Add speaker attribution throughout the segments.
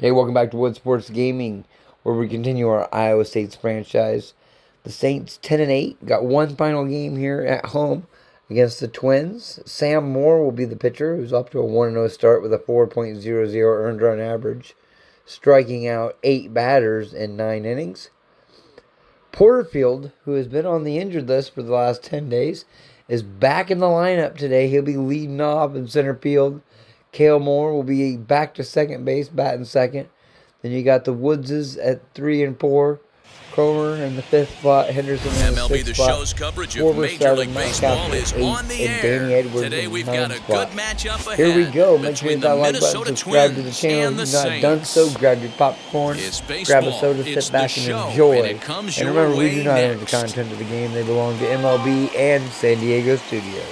Speaker 1: Hey, welcome back to Wood Sports Gaming, where we continue our Iowa State's franchise. The Saints 10-8 got one final game here at home against the Twins. Sam Moore will be the pitcher, who's up to a 1-0 start with a 4.00 earned run average, striking out 8 batters in 9 innings. Porterfield, who has been on the injured list for the last 10 days, is back in the lineup today. He'll be leading off in center field. Cale Moore will be back to second base, batting second. Then you got the Woodses at 3 and 4. Cromer in the 5th spot. Henderson in the
Speaker 2: MLB
Speaker 1: 6th
Speaker 2: The
Speaker 1: spot.
Speaker 2: Show's coverage of Major League Baseball is on the air. Today we've got a good matchup ahead.
Speaker 1: Here we go. Make sure you hit that like button,
Speaker 2: Minnesota
Speaker 1: subscribe to the
Speaker 2: Twins
Speaker 1: channel.
Speaker 2: and the
Speaker 1: If you've not done so,
Speaker 2: Saints.
Speaker 1: grab your popcorn, grab a soda,
Speaker 2: It's
Speaker 1: sit back
Speaker 2: the
Speaker 1: and
Speaker 2: show,
Speaker 1: enjoy.
Speaker 2: and it comes
Speaker 1: And
Speaker 2: your
Speaker 1: remember, we
Speaker 2: way
Speaker 1: do not own the
Speaker 2: next.
Speaker 1: content of the game. They belong to MLB and San Diego Studios.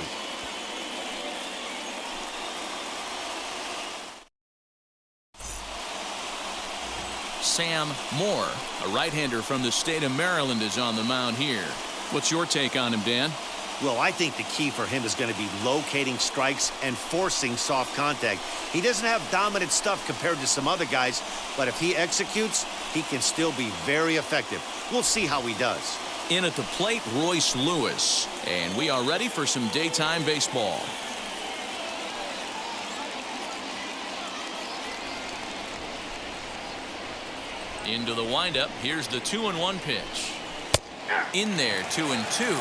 Speaker 2: Sam Moore, a right-hander from the state of Maryland, is on the mound here. What's your take on him, Dan?
Speaker 3: Well, I think the key for him is going to be locating strikes and forcing soft contact. He doesn't have dominant stuff compared to some other guys, but if he executes, he can still be very effective. We'll see how he does.
Speaker 2: In at the plate, Royce Lewis. And we are ready for some daytime baseball. Into the windup. Here's the 2-1 pitch. In there, 2-2.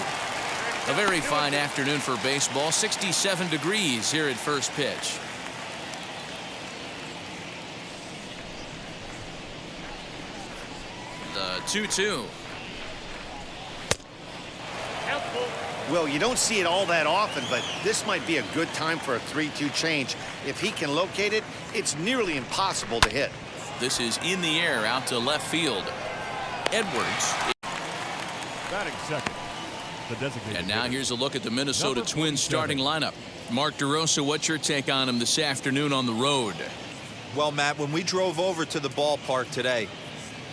Speaker 2: A very fine afternoon for baseball. 67 degrees here at first pitch. The 2-2.
Speaker 3: Well, you don't see it all that often, but this might be a good time for a 3-2 change. If he can locate it, it's nearly impossible to hit.
Speaker 2: This is in the air out to left field. Edwards.
Speaker 4: Batting second. The designated
Speaker 2: And now
Speaker 4: hitter.
Speaker 2: here's a look at the Minnesota
Speaker 4: Number
Speaker 2: Twins
Speaker 4: 47.
Speaker 2: starting lineup. Mark DeRosa, what's your take on him this afternoon on the road?
Speaker 5: Well, Matt, when we drove over to the ballpark today,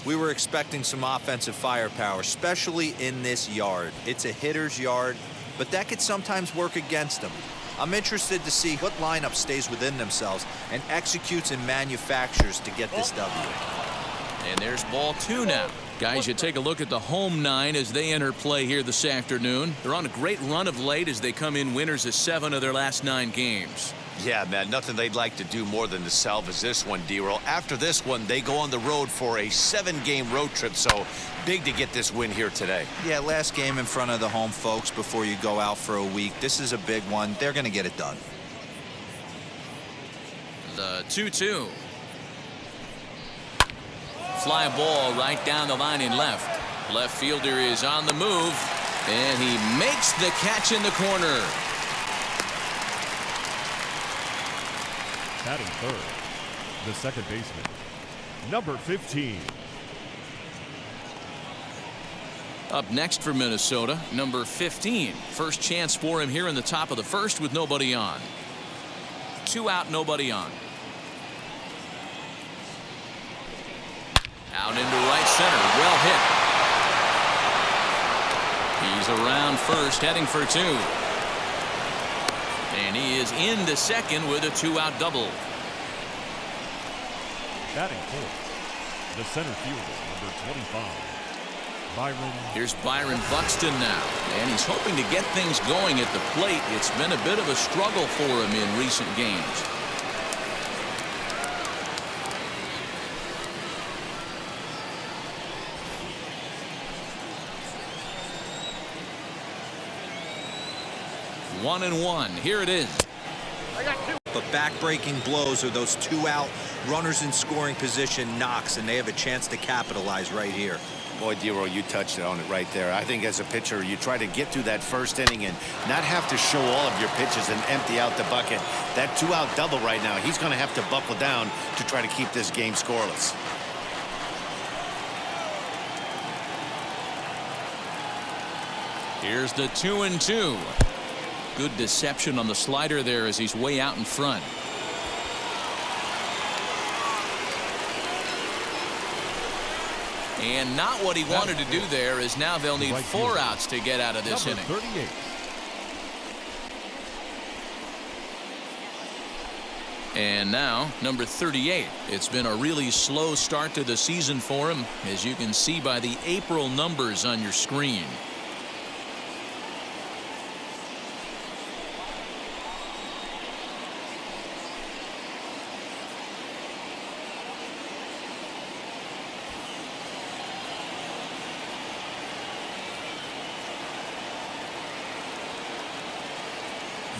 Speaker 5: we were expecting some offensive firepower, especially in this yard. It's a hitter's yard, but that could sometimes work against them. I'm interested to see what lineup stays within themselves and executes and manufactures to get this W.
Speaker 2: And there's ball 2 now. Guys, you take a look at the home 9 as they enter play here this afternoon. They're on a great run of late as they come in winners of 7 of their last 9 games.
Speaker 6: Yeah, man, nothing they'd like to do more than to salvage this one, D-Roll. After this one, they go on the road for a 7-game road trip, so big to get this win here today.
Speaker 5: Yeah, last game in front of the home folks before you go out for a week. This is a big one. They're going to get it done.
Speaker 2: The 2-2. Fly ball right down the line in left. Left fielder is on the move, and he makes the catch in the corner.
Speaker 4: Batting third. The second baseman. Number 15.
Speaker 2: Up next for Minnesota, number 15. First chance for him here in the top of the first with nobody on. 2 out, nobody on. Out into right center. Well hit. He's around first, heading for 2. And he is into second with a 2-out double.
Speaker 4: Batting fourth. The center fielder, number 25. Byron.
Speaker 2: Here's Byron Buxton now. And he's hoping to get things going at the plate. It's been a bit of a struggle for him in recent games. One and one. Here it is.
Speaker 5: But back-breaking blows are those 2-out runners in scoring position knocks, and they have a chance to capitalize right here.
Speaker 3: Boy, D-Roll, you touched on it right there. I think as a pitcher, you try to get through that first inning and not have to show all of your pitches and empty out the bucket. That 2-out double right now, he's going to have to buckle down to try to keep this game scoreless.
Speaker 2: Here's the 2-2. Good deception on the slider there as he's way out in front. And not what he wanted to do there, as now they'll need 4 outs to get out of this inning.
Speaker 4: 38.
Speaker 2: And now number 38. It's been a really slow start to the season for him, as you can see by the April numbers on your screen.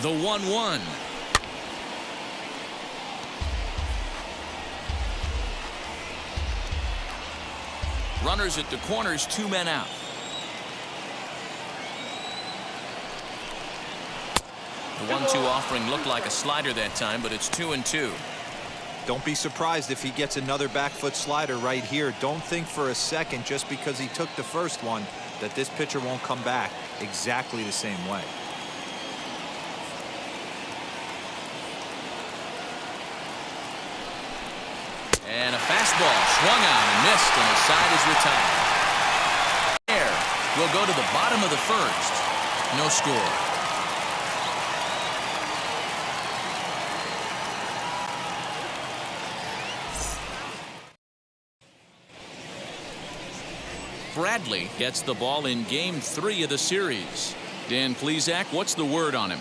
Speaker 2: The 1-1. Runners at the corners, 2 men out. The 1-2 offering looked like a slider that time, but it's 2-2.
Speaker 5: Don't be surprised if he gets another back foot slider right here. Don't think for a second, just because he took the first one, that this pitcher won't come back exactly the same way.
Speaker 2: And a fastball swung on and missed, and his side is retired. There, we'll go to the bottom of the first. No score. Bradley gets the ball in Game 3 of the series. Dan Plesac, what's the word on him?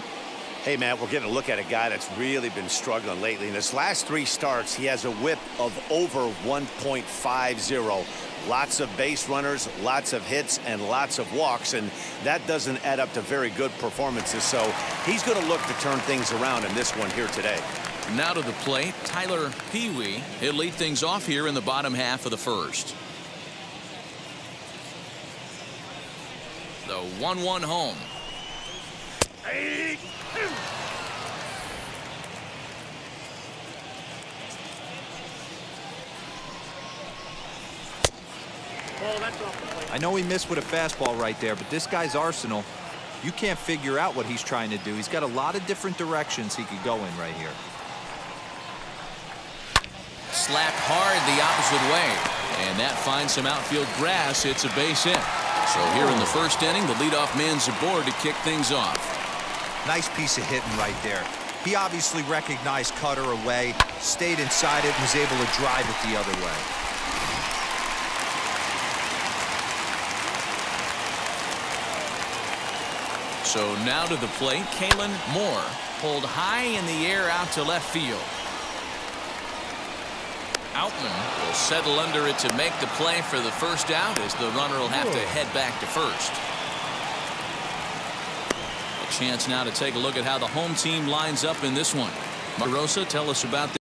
Speaker 3: Hey, Matt, we're getting a look at a guy that's really been struggling lately. In his last 3 starts, he has a whip of over 1.50. Lots of base runners, lots of hits, and lots of walks, and that doesn't add up to very good performances. So he's going to look to turn things around in this one here today.
Speaker 2: Now to the plate, Tyler Pee-wee. He'll lead things off here in the bottom half of the first. The 1-1 home.
Speaker 5: I know he missed with a fastball right there, but this guy's arsenal, you can't figure out what he's trying to do. He's got a lot of different directions he could go in right here.
Speaker 2: Slapped hard the opposite way, and that finds some outfield grass. It's a base hit. So here in the first inning, the leadoff man's aboard to kick things off.
Speaker 5: Nice piece of hitting right there. He obviously recognized cutter away, stayed inside it, and was able to drive it the other way.
Speaker 2: So now to the plate, Kalen Moore. Pulled high in the air out to left field. Outman will settle under it to make the play for the first out, as the runner will have to head back to first. A chance now to take a look at how the home team lines up in this one. Marosa, tell us about this.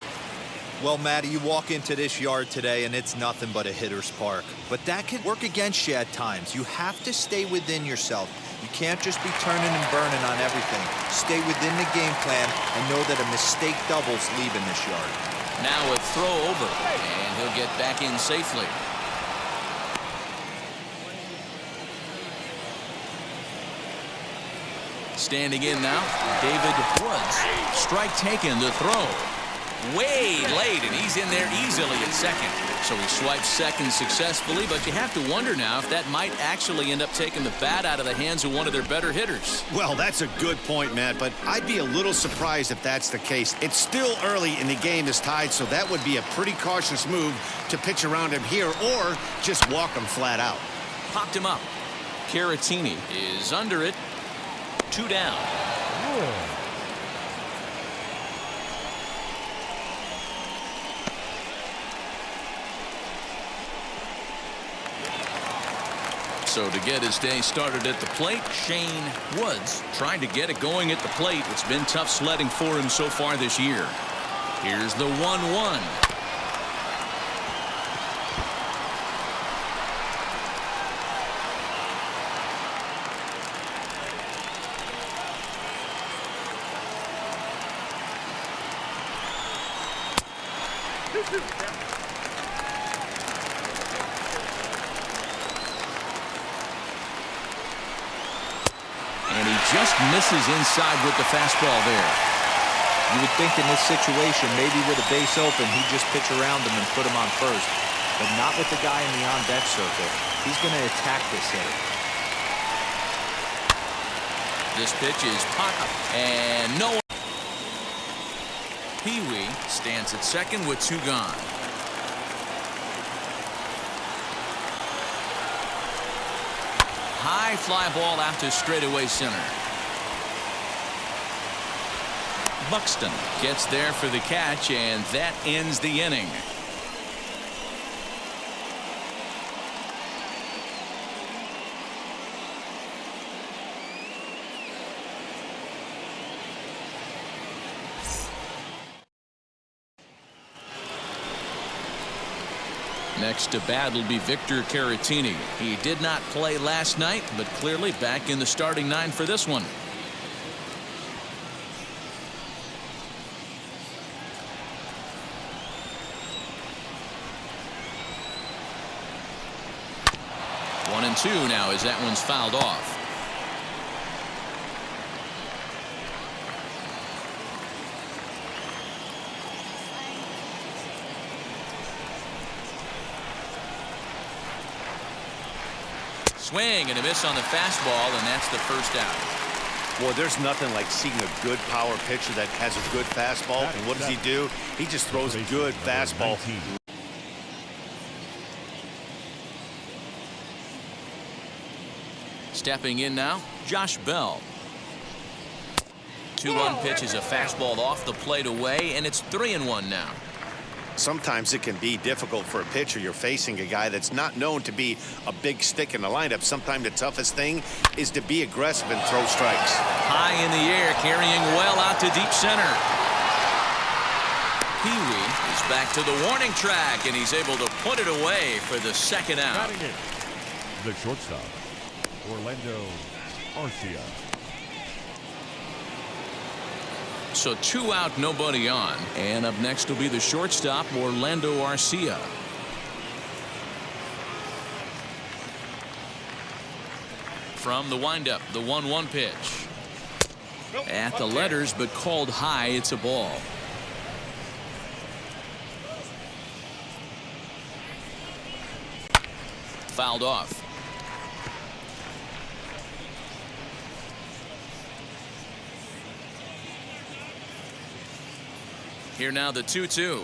Speaker 5: Well, Matty, you walk into this yard today and it's nothing but a hitter's park. But that can work against you at times. You have to stay within yourself. You can't just be turning and burning on everything. Stay within the game plan and know that a mistake doubles leaving this yard.
Speaker 2: Now a throw over, and he'll get back in safely. Standing in now, David Woods. Strike taken, the throw. Way late, and he's in there easily at second. So he swipes second successfully, but you have to wonder now if that might actually end up taking the bat out of the hands of one of their better hitters.
Speaker 3: Well, that's a good point, Matt, but I'd be a little surprised if that's the case. It's still early and the game is tied, so that would be a pretty cautious move to pitch around him here or just walk him flat out.
Speaker 2: Popped him up. Caratini is under it. 2 down. So to get his day started at the plate, Shane Woods trying to get it going at the plate. It's been tough sledding for him so far this year. Here's the 1-1. Just misses inside with the fastball there.
Speaker 5: You would think in this situation, maybe with a base open, he'd just pitch around him and put him on first. But not with the guy in the on-deck circle. He's going to attack this hitter. This
Speaker 2: pitch is popped, and no. Pee Wee stands at second with 2 gone. High fly ball out to straightaway center. Buxton gets there for the catch, and that ends the inning. Next to bat will be Victor Caratini. He did not play last night, but clearly back in the starting 9 for this one. One and 2 now as that one's fouled off. Swing and a miss on the fastball, and that's the first out.
Speaker 3: Well, there's nothing like seeing a good power pitcher that has a good fastball. And what does he do? He just throws a good fastball.
Speaker 2: Stepping in now, Josh Bell. 2-1 pitch is a fastball off the plate away, and it's 3-1 now.
Speaker 3: Sometimes it can be difficult for a pitcher. You're facing a guy that's not known to be a big stick in the lineup. Sometimes the toughest thing is to be aggressive and throw strikes.
Speaker 2: High in the air, carrying well out to deep center. Pee Wee is back to the warning track, and he's able to put it away for the second out.
Speaker 4: The shortstop, Orlando Arcia.
Speaker 2: So 2 out, nobody on. And up next will be the shortstop, Orlando Arcia. From the windup, the 1-1 pitch. At the letters, but called high. It's a ball. Fouled off. Here now the 2-2.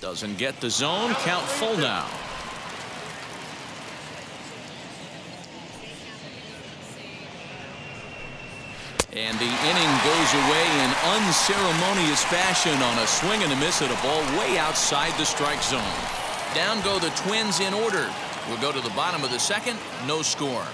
Speaker 2: Doesn't get the zone. Count full now. And the inning goes away in unceremonious fashion on a swing and a miss at a ball way outside the strike zone. Down go the Twins in order. We'll go to the bottom of the second. No score.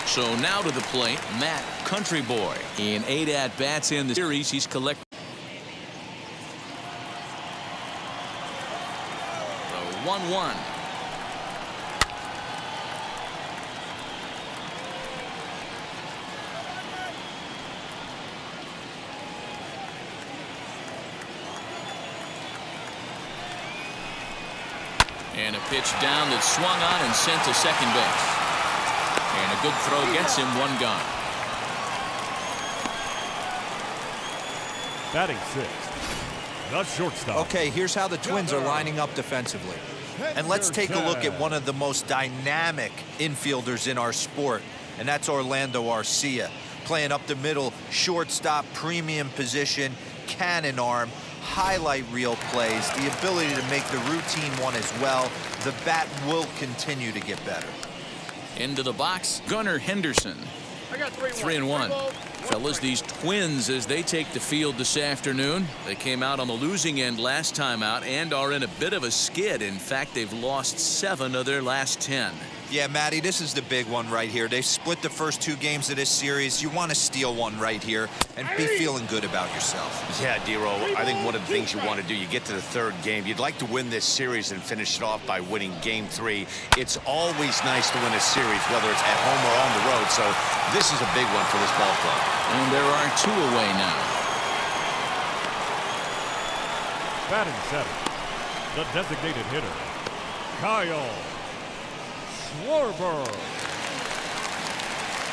Speaker 2: So now to the plate, Matt Country Boy. In 8 at-bats in the series, he's collected. The 1-1. And a pitch down that's swung on and sent to second base. And a good throw gets him 1 gone.
Speaker 4: Batting 6th, the shortstop.
Speaker 5: Okay, here's how the Twins are lining up defensively. And let's take a look at one of the most dynamic infielders in our sport, and that's Orlando Arcia. Playing up the middle, shortstop, premium position, cannon arm, highlight reel plays, the ability to make the routine one as well. The bat will continue to get better.
Speaker 2: Into the box, Gunnar Henderson. 3-1. Fellas, these Twins, as they take the field this afternoon, they came out on the losing end last time out and are in a bit of a skid. In fact, they've lost 7 of their last 10.
Speaker 5: Yeah, Matty, this is the big one right here. They've split the first 2 games of this series. You want to steal one right here and be feeling good about yourself.
Speaker 6: Yeah, Dero, I think one of the things you want to do, you get to the 3rd game, you'd like to win this series and finish it off by winning game 3. It's always nice to win a series, whether it's at home or on the road, so this is a big one for this ball club.
Speaker 2: And there are 2 away now.
Speaker 4: Batting 7th, the designated hitter, Kyle Schwarber.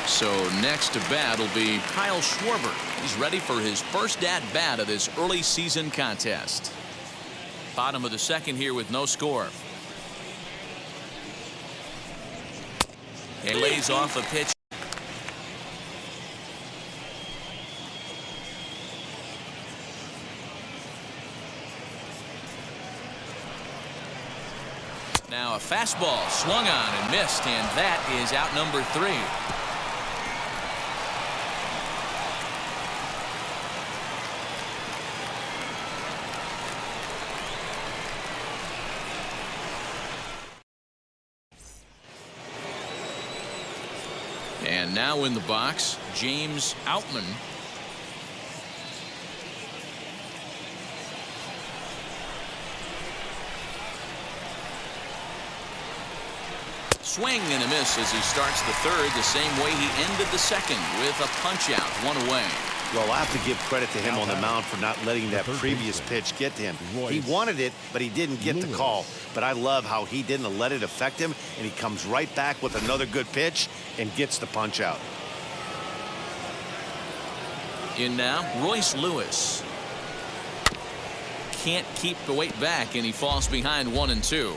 Speaker 2: So next to bat will be Kyle Schwarber. He's ready for his first at-bat of this early season contest. Bottom of the second here with no score. He lays off a pitch. Now a fastball swung on and missed, and that is out number 3. And now in the box, James Outman. Swing and a miss as he starts the third the same way he ended the second, with a punch out, 1 away.
Speaker 3: Well, I have to give credit to him on the mound for not letting that previous pitch get to him. He wanted it, but he didn't get the call. But I love how he didn't let it affect him, and he comes right back with another good pitch and gets the punch out.
Speaker 2: In now, Royce Lewis. Can't keep the weight back, and he falls behind 1-2.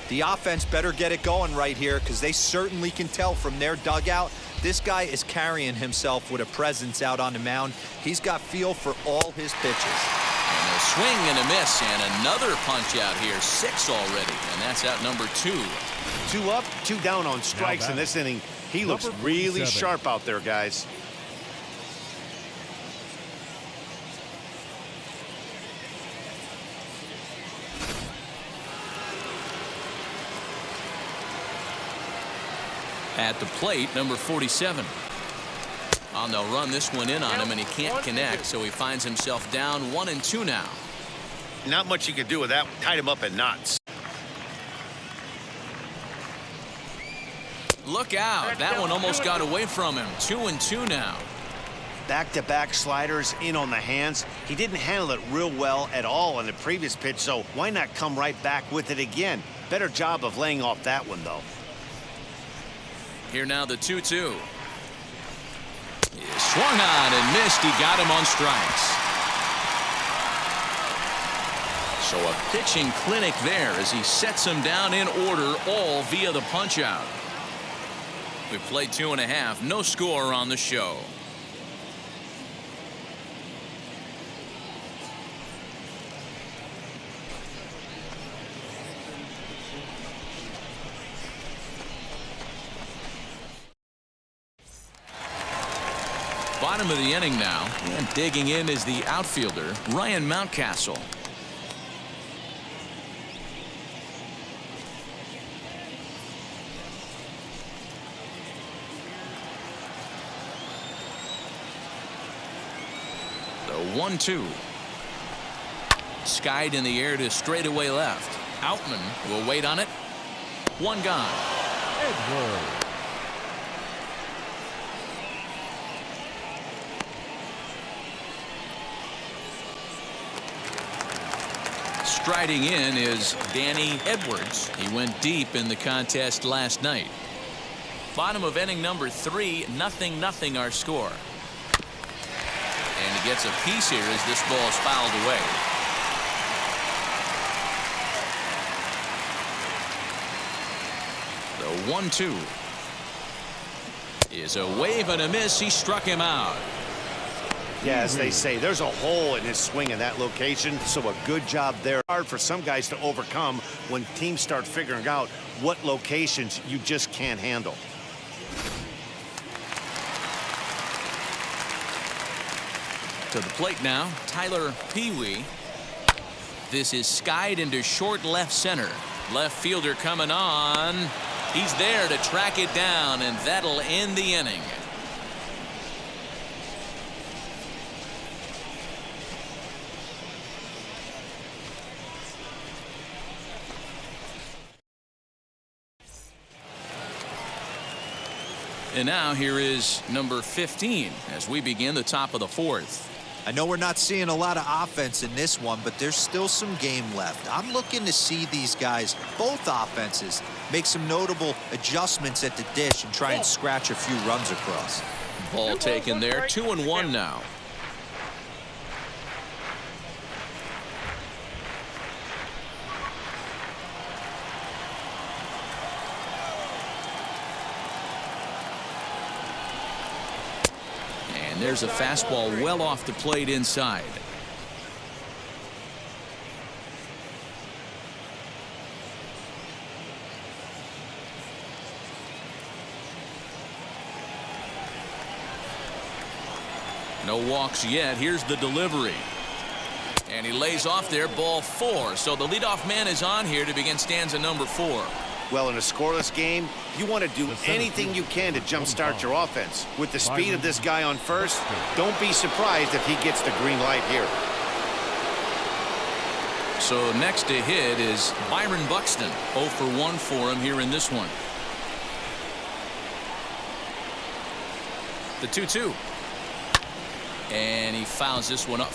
Speaker 5: The offense better get it going right here, because they certainly can tell from their dugout this guy is carrying himself with a presence out on the mound. He's got feel for all his pitches.
Speaker 2: And a swing and a miss, and another punch out here, 6 already, and that's out number 2.
Speaker 3: 2 up, 2 down on strikes in this inning. He looks really sharp out there, guys.
Speaker 2: At the plate, number 47. On the run, this one in on him, and he can't connect, so he finds himself down 1-2 now.
Speaker 3: Not much you can do with that. Tied him up in knots.
Speaker 2: Look out. That one almost got away from him. 2-2 now.
Speaker 3: Back-to-back sliders in on the hands. He didn't handle it real well at all on the previous pitch, so why not come right back with it again? Better job of laying off that one, though.
Speaker 2: Here now the 2-2. Swung on and missed. He got him on strikes. So a pitching clinic there as he sets him down in order, all via the punch out. We played 2.5. No score on the show. Bottom of the inning now, and digging in is the outfielder, Ryan Mountcastle. The 1-2. Skied in the air to straightaway left. Outman will wait on it. 1 gone.
Speaker 4: Edward.
Speaker 2: Striding in is Danny Edwards. He went deep in the contest last night. Bottom of inning number 3, 0-0 our score. And he gets a piece here as this ball is fouled away. The 1-2 is a wave and a miss. He struck him out.
Speaker 3: Yeah, as they say, there's a hole in his swing in that location, so a good job there. Hard for some guys to overcome when teams start figuring out what locations you just can't handle.
Speaker 2: To the plate now, Tyler Pee-wee. This is skied into short left center. Left fielder coming on. He's there to track it down, and that'll end the inning. And now here is number 15 as we begin the top of the 4th.
Speaker 5: I know we're not seeing a lot of offense in this one, but there's still some game left. I'm looking to see these guys, both offenses, make some notable adjustments at the dish and try and scratch a few runs across.
Speaker 2: Ball taken there. 2-1 now. And there's a fastball well off the plate inside. No walks yet. Here's the delivery. And he lays off there, ball 4. So the leadoff man is on here to begin stanza number 4.
Speaker 3: Well, in a scoreless game, you want to do anything you can to jumpstart your offense. With the speed of this guy on first, don't be surprised if he gets the green light here.
Speaker 2: So next to hit is Byron Buxton. 0 for 1 for him here in this one. The 2-2. And he fouls this one up.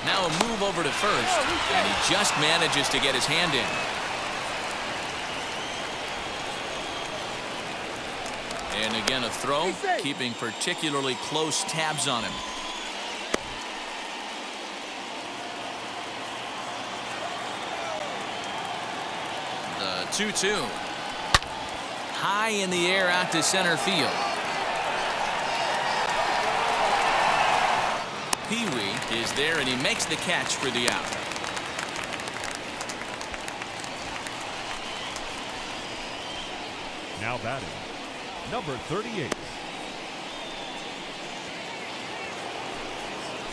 Speaker 2: Now a move over to first, and he just manages to get his hand in. And again a throw, keeping particularly close tabs on him. The 2-2. High in the air out to center field. Pee-wee is there, and he makes the catch for the out.
Speaker 4: Now batting, number 38.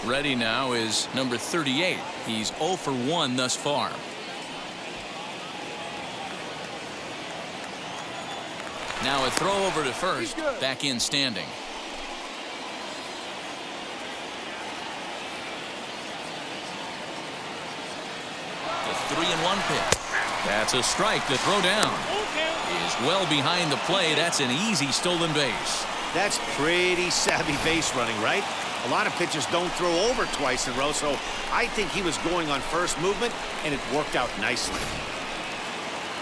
Speaker 2: Ready now is number 38. He's 0 for 1 thus far. Now a throw over to first, back in standing. The 3-1 pitch. That's a strike. The throw down is well behind the play. That's an easy stolen base.
Speaker 3: That's pretty savvy base running, right? A lot of pitchers don't throw over twice in a row, so I think he was going on first movement, and it worked out nicely.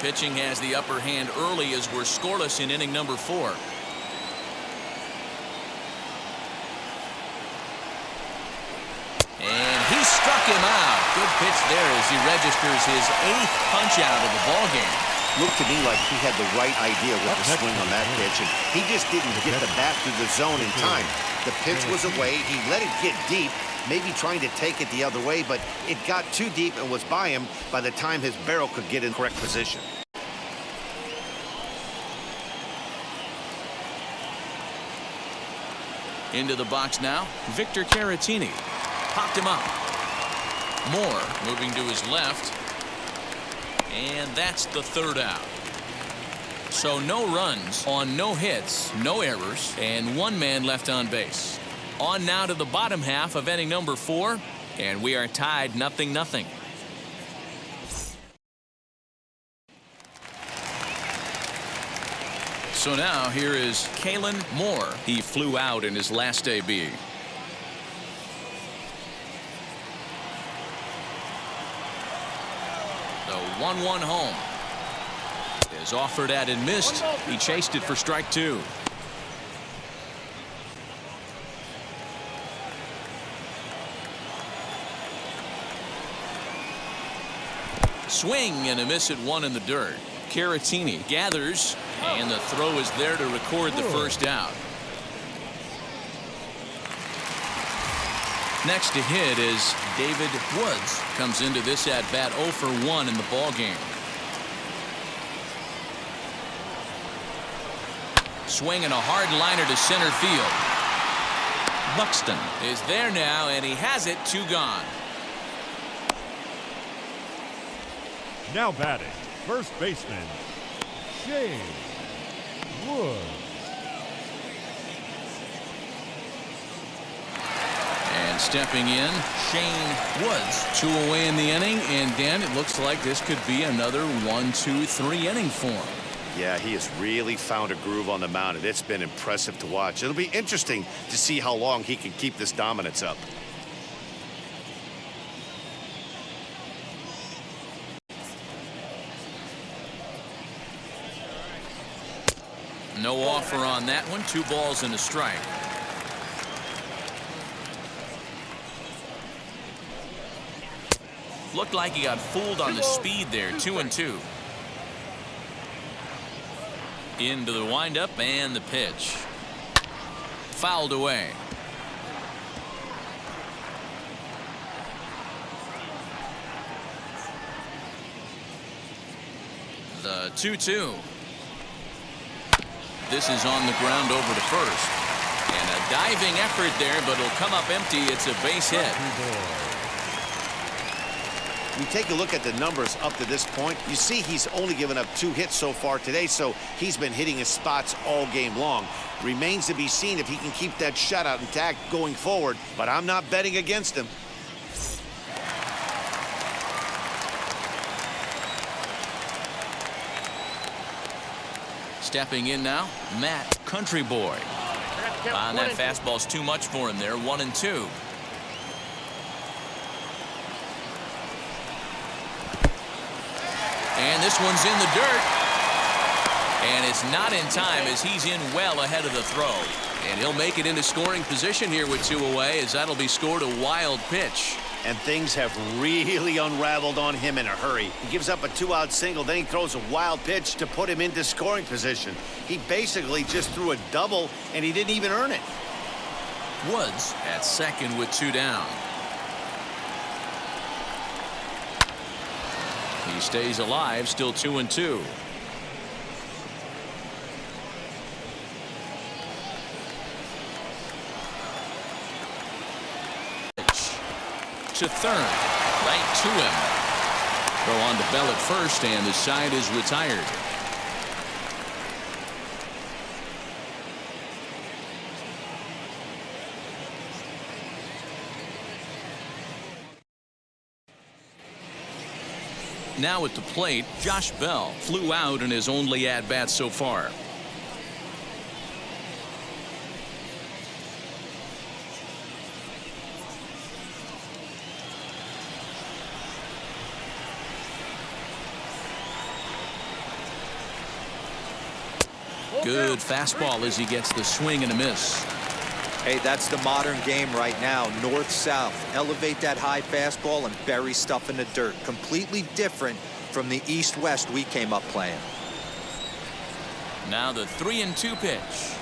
Speaker 2: Pitching has the upper hand early as we're scoreless in inning number 4. And he struck him out. Good pitch there as he registers his 8th punch out of the ball game.
Speaker 3: Looked to me like he had the right idea with the swing on that pitch, and he just didn't get the bat through the zone in time. The pitch was away. He let it get deep, maybe trying to take it the other way, but it got too deep and was by him by the time his barrel could get in correct position.
Speaker 2: Into the box now, Victor Caratini. Popped him up. Moore moving to his left. And that's the 3rd out. So no runs on no hits, no errors, and 1 man left on base. On now to the bottom half of inning number 4, and we are tied 0-0. So now here is Kalen Moore. He flew out in his last AB. The 1-1 home is offered at and missed. He chased it for strike 2. Swing and a miss at 1 in the dirt. Caratini gathers, and the throw is there to record the first out. Next to hit is David Woods. Comes into this at bat 0 for 1 in the ball game. Swing and a hard liner to center field. Buxton is there now, and he has it. 2 gone.
Speaker 4: Now batting, first baseman, Shane Woods.
Speaker 2: And stepping in, Shane Woods. 2 away in the inning, and Dan, it looks like this could be another 1-2-3 inning for him.
Speaker 3: Yeah, he has really found a groove on the mound, and it's been impressive to watch. It'll be interesting to see how long he can keep this dominance up.
Speaker 2: No offer on that one. 2 balls and a strike. Looked like he got fooled on the speed there. 2-2. Into the windup and the pitch. Fouled away. The 2-2. This is on the ground over to first. And a diving effort there, but it'll come up empty. It's a base hit.
Speaker 3: We take a look at the numbers up to this point. You see he's only given up 2 hits so far today, so he's been hitting his spots all game long. Remains to be seen if he can keep that shutout intact going forward, but I'm not betting against him.
Speaker 2: Stepping in now, Matt Country Boy. And that fastball's too much for him there, 1-2. And this one's in the dirt. And it's not in time as he's in well ahead of the throw. And he'll make it into scoring position here with 2 away as that'll be scored a wild pitch.
Speaker 3: And things have really unraveled on him in a hurry. He gives up a 2-out single, then he throws a wild pitch to put him into scoring position. He basically just threw a double, and he didn't even earn it.
Speaker 2: Woods at second with 2 down. He stays alive, still 2-2. To third, right to him. Throw on to Bell at first, and the side is retired. Now at the plate, Josh Bell flew out in his only at-bat so far. Good fastball as he gets the swing and a miss.
Speaker 5: Hey, that's the modern game right now. North-south. Elevate that high fastball and bury stuff in the dirt. Completely different from the east-west we came up playing.
Speaker 2: Now the 3-2 pitch.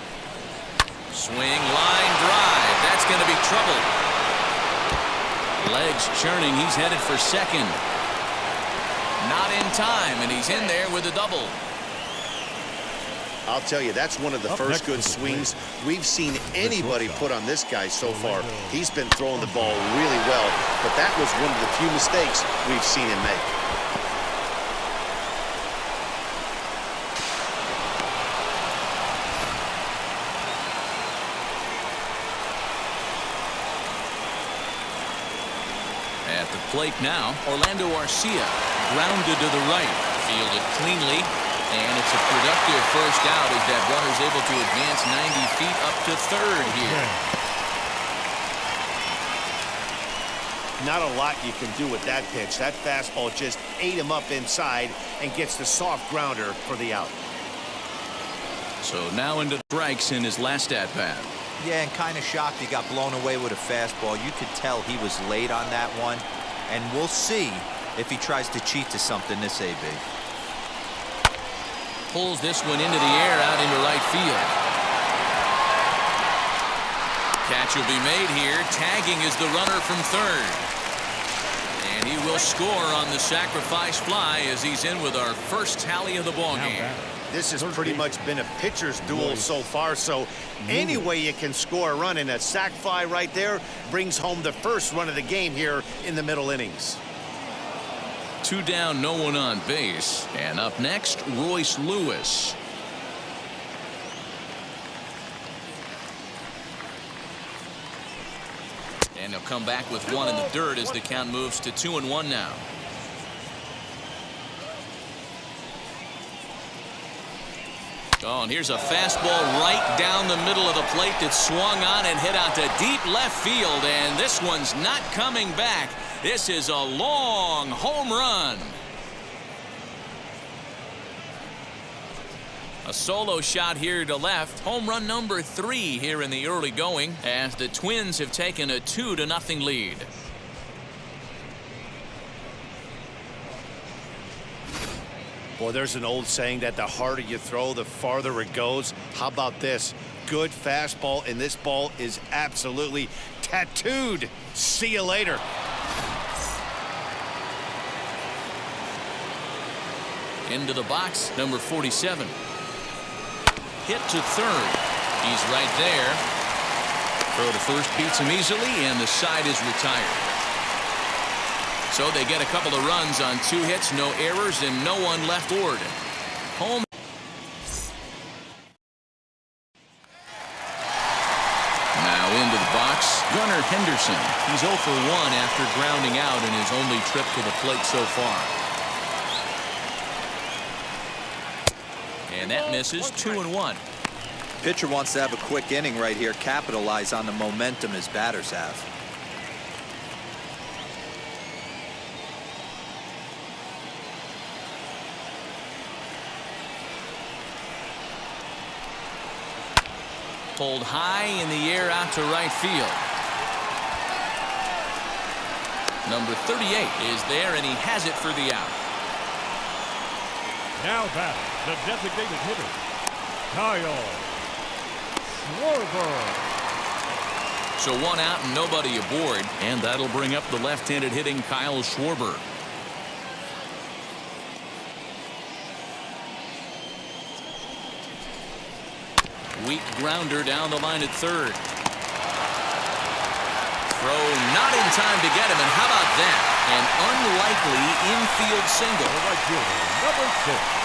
Speaker 2: Swing, line drive. That's going to be trouble. Legs churning. He's headed for second. Not in time, and he's in there with a double.
Speaker 3: I'll tell you, that's one of the first good swings we've seen anybody put on this guy so far. He's been throwing the ball really well, but that was one of the few mistakes we've seen him make.
Speaker 2: At the plate now, Orlando Arcia grounded to the right, fielded cleanly. And it's a productive first out as that runner's able to advance 90 feet up to third here.
Speaker 3: Not a lot you can do with that pitch. That fastball just ate him up inside and gets the soft grounder for the out.
Speaker 2: So now into strikes in his last at-bat.
Speaker 6: Yeah, and kind of shocked he got blown away with a fastball. You could tell he was late on that one. And we'll see if he tries to cheat to something this AB.
Speaker 2: Pulls this one into the air out into right field. Catch will be made here. Tagging is the runner from third. And he will score on the sacrifice fly as he's in with our first tally of the ballgame.
Speaker 3: This has pretty much been a pitcher's duel so far, so any way you can score a run, and a sac fly right there brings home the first run of the game here in the middle innings.
Speaker 2: 2 down, no one on base. And up next, Royce Lewis. And he'll come back with 1 in the dirt as the count moves to 2-1 now. Oh, and here's a fastball right down the middle of the plate that swung on and hit out to deep left field. And this one's not coming back. This is a long home run. A solo shot here to left. Home run number 3 here in the early going as the Twins have taken a 2-0 lead.
Speaker 3: Boy, there's an old saying that the harder you throw, the farther it goes. How about this? Good fastball, and this ball is absolutely tattooed. See you later.
Speaker 2: Into the box, number 47. Hit to third. He's right there. Throw to first beats him easily, and the side is retired. So they get a couple of runs on 2 hits, no errors, and no one left board. Home. Now into the box, Gunnar Henderson. He's 0 for 1 after grounding out in his only trip to the plate so far. And that misses. 2-1.
Speaker 5: Pitcher wants to have a quick inning right here, capitalize on the momentum his batters have.
Speaker 2: Pulled high in the air out to right field. Number 38 is there, and he has it for the out.
Speaker 4: Now batting, the designated hitter, Kyle Schwarber.
Speaker 2: So 1 out and nobody aboard, and that'll bring up the left-handed hitting Kyle Schwarber. Weak grounder down the line at third. Throw not in time to get him, and how about that? An unlikely infield single.
Speaker 4: Right fielder, number 6.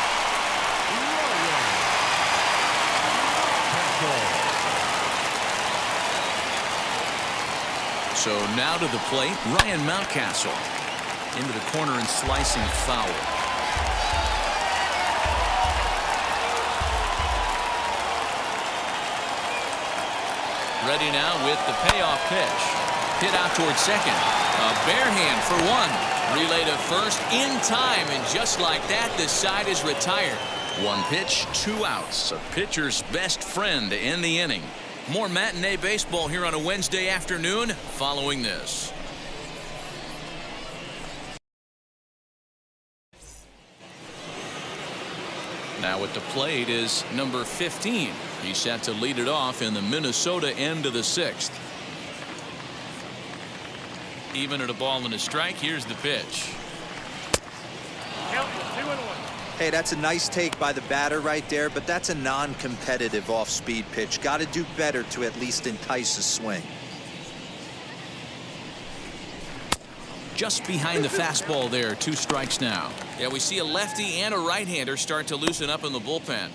Speaker 2: So now to the plate, Ryan Mountcastle. Into the corner and slicing foul. Ready now with the payoff pitch. Hit out towards second. A bare hand for 1. Relay to first in time, and just like that, the side is retired. 1 pitch, 2 outs. A pitcher's best friend to end the inning. More matinee baseball here on a Wednesday afternoon following this. Now at the plate is number 15. He's set to lead it off in the Minnesota end of the 6th. Even at a ball and a strike, here's the pitch.
Speaker 4: Count 2-1.
Speaker 5: Hey, that's a nice take by the batter right there, but that's a non-competitive off-speed pitch. Got to do better to at least entice a swing.
Speaker 2: Just behind the fastball there. 2 strikes now. Yeah, we see a lefty and a right-hander start to loosen up in the bullpen.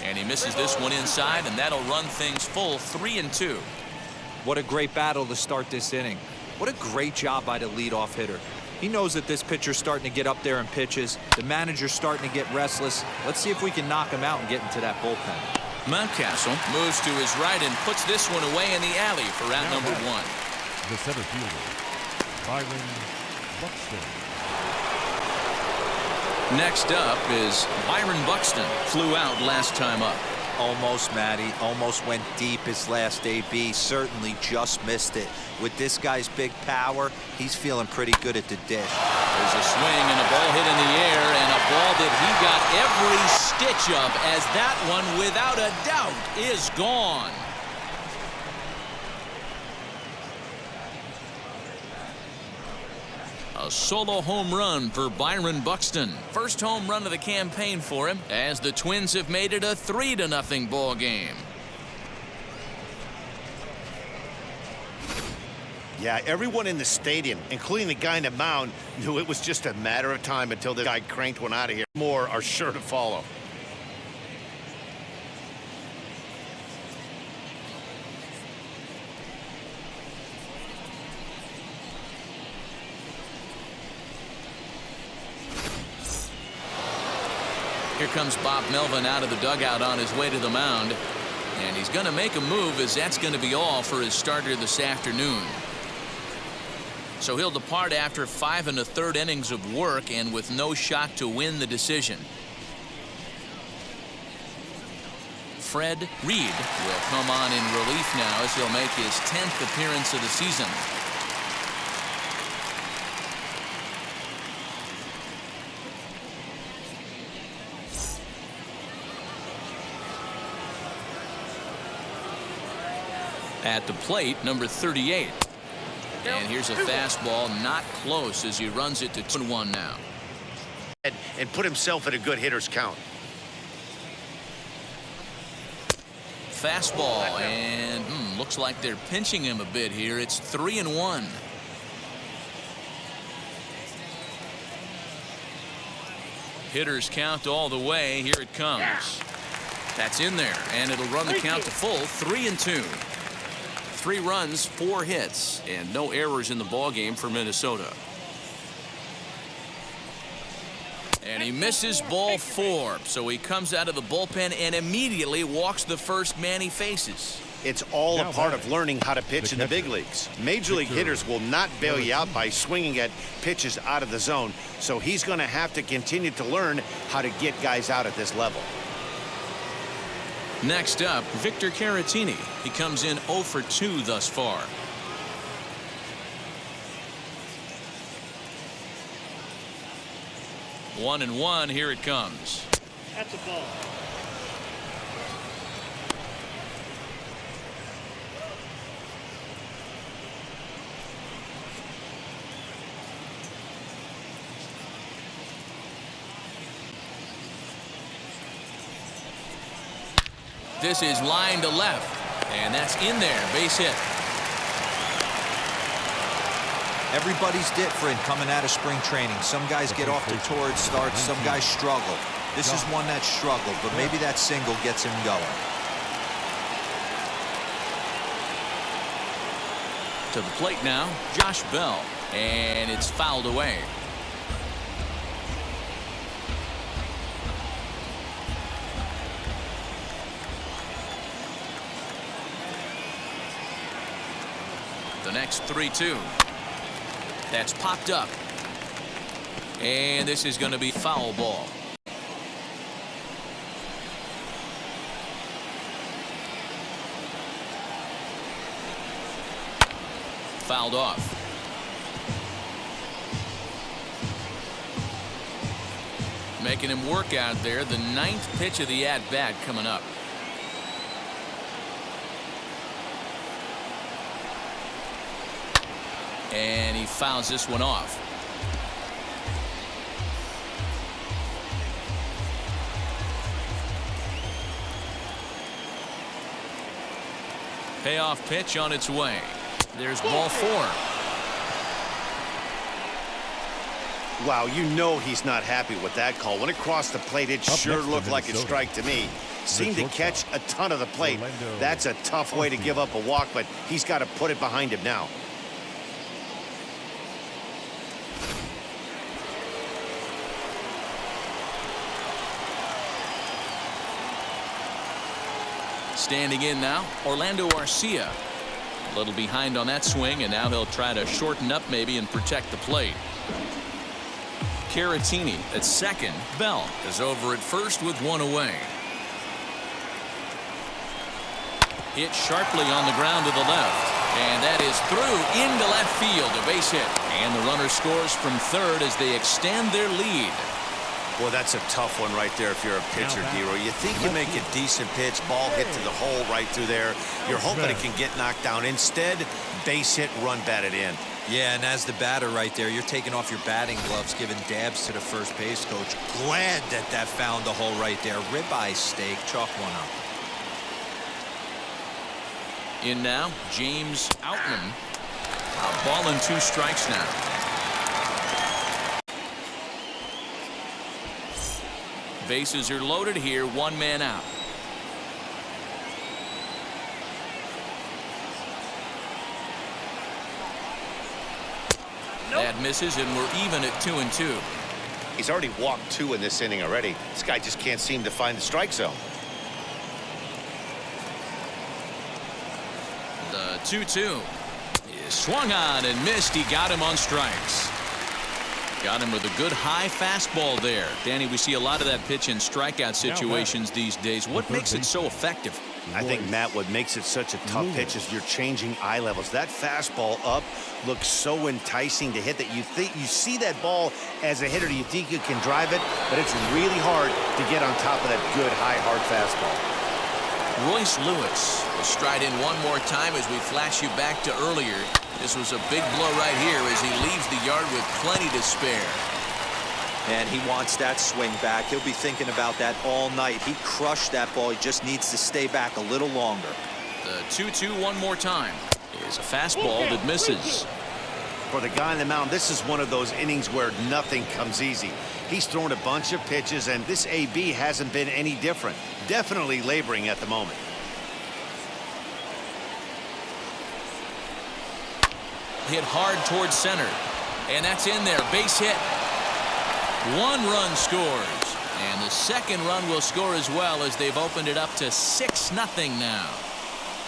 Speaker 2: And he misses this one inside, and that'll run things full. 3-2.
Speaker 5: What a great battle to start this inning. What a great job by the leadoff hitter. He knows that this pitcher's starting to get up there in pitches. The manager's starting to get restless. Let's see if we can knock him out and get into that bullpen.
Speaker 2: Mountcastle moves to his right and puts this one away in the alley for out number 1.
Speaker 4: The center fielder, Byron Buxton.
Speaker 2: Next up is Byron Buxton. Flew out last time up.
Speaker 5: Almost, Matty. Almost went deep his last AB. Certainly just missed it. With this guy's big power, he's feeling pretty good at the dish.
Speaker 2: There's a swing and a ball hit in the air, and a ball that he got every stitch of, as that one, without a doubt, is gone. A solo home run for Byron Buxton. First home run of the campaign for him, as the Twins have made it a 3-0 ball game.
Speaker 3: Yeah, everyone in the stadium, including the guy in the mound, knew it was just a matter of time until the guy cranked one out of here. More are sure to follow.
Speaker 2: Here comes Bob Melvin out of the dugout on his way to the mound. And he's going to make a move, as that's going to be all for his starter this afternoon. So he'll depart after 5 1/3 innings of work and with no shot to win the decision. Fred Reed will come on in relief now as he'll make his 10th appearance of the season. At the plate, number 38. And here's a fastball not close as he runs it to 2-1 now.
Speaker 3: And put himself at a good hitter's count.
Speaker 2: Fastball, and looks like they're pinching him a bit here. It's 3-1. Hitters count all the way. Here it comes. That's in there, and it'll run the count to full. 3-2. 3 runs, 4 hits, and no errors in the ballgame for Minnesota. And he misses ball 4, so he comes out of the bullpen and immediately walks the first man he faces.
Speaker 3: It's all a part of learning how to pitch in the big leagues. Major league hitters will not bail you out by swinging at pitches out of the zone, so he's going to have to continue to learn how to get guys out at this level.
Speaker 2: Next up, Victor Caratini. He comes in 0 for 2 thus far. One and one. Here it comes.
Speaker 7: That's a ball.
Speaker 2: This is line to left, and that's in there. Base hit.
Speaker 5: Everybody's different coming out of spring training. Some guys get off to torrid starts. Some guys struggle. This is one that struggled, but maybe that single gets him going.
Speaker 2: To the plate now, Josh Bell, and it's fouled away. The next 3-2. That's popped up. And this is going to be foul ball. Fouled off. Making him work out there. The 9th pitch of the at-bat coming up. And he fouls this one off. Payoff pitch on its way. There's ball 4.
Speaker 3: Wow, you know he's not happy with that call. When it crossed the plate, it sure looked like a strike to me. Seemed to catch a ton of the plate. That's a tough way to give up a walk, but he's got to put it behind him now.
Speaker 2: Standing in now, Orlando Arcia. A little behind on that swing, and now he'll try to shorten up maybe and protect the plate. Caratini at second. Bell is over at first with 1 away. Hit sharply on the ground to the left, and that is through into left field, a base hit. And the runner scores from third as they extend their lead.
Speaker 3: Well, that's a tough one right there if you're a pitcher, Dero. You think you make a decent pitch, ball hit to the hole right through there. You're hoping it can get knocked down. Instead, base hit, run batted in.
Speaker 5: Yeah, and as the batter right there, you're taking off your batting gloves, giving dabs to the first base coach. Glad that found the hole right there. Ribeye steak, chalk one up.
Speaker 2: In now, James Outman. A ball and 2 strikes now. Bases are loaded here, 1 man out. That misses, and we're even at 2-2.
Speaker 3: He's already walked 2 in this inning already. This guy just can't seem to find the strike zone.
Speaker 2: The 2-2 is swung on and missed. He got him on strikes. Got him with a good high fastball there. Danny, we see a lot of that pitch in strikeout situations these days. What makes it so effective?
Speaker 3: I think, Matt, what makes it such a tough pitch is you're changing eye levels. That fastball up looks so enticing to hit that you see that ball as a hitter, you think you can drive it, but it's really hard to get on top of that good high hard fastball.
Speaker 2: Royce Lewis will stride in one more time as we flash you back to earlier. This was a big blow right here as he leaves the yard with plenty to spare.
Speaker 5: And he wants that swing back. He'll be thinking about that all night. He crushed that ball. He just needs to stay back a little longer.
Speaker 2: The 2-2 one more time is a fastball that misses.
Speaker 3: For the guy on the mound, this is one of those innings where nothing comes easy. He's thrown a bunch of pitches, and this AB hasn't been any different. Definitely laboring at the moment.
Speaker 2: Hit hard towards center, and that's in there. Base hit. One run scores, and the second run will score as well as they've opened it up to 6-0 now.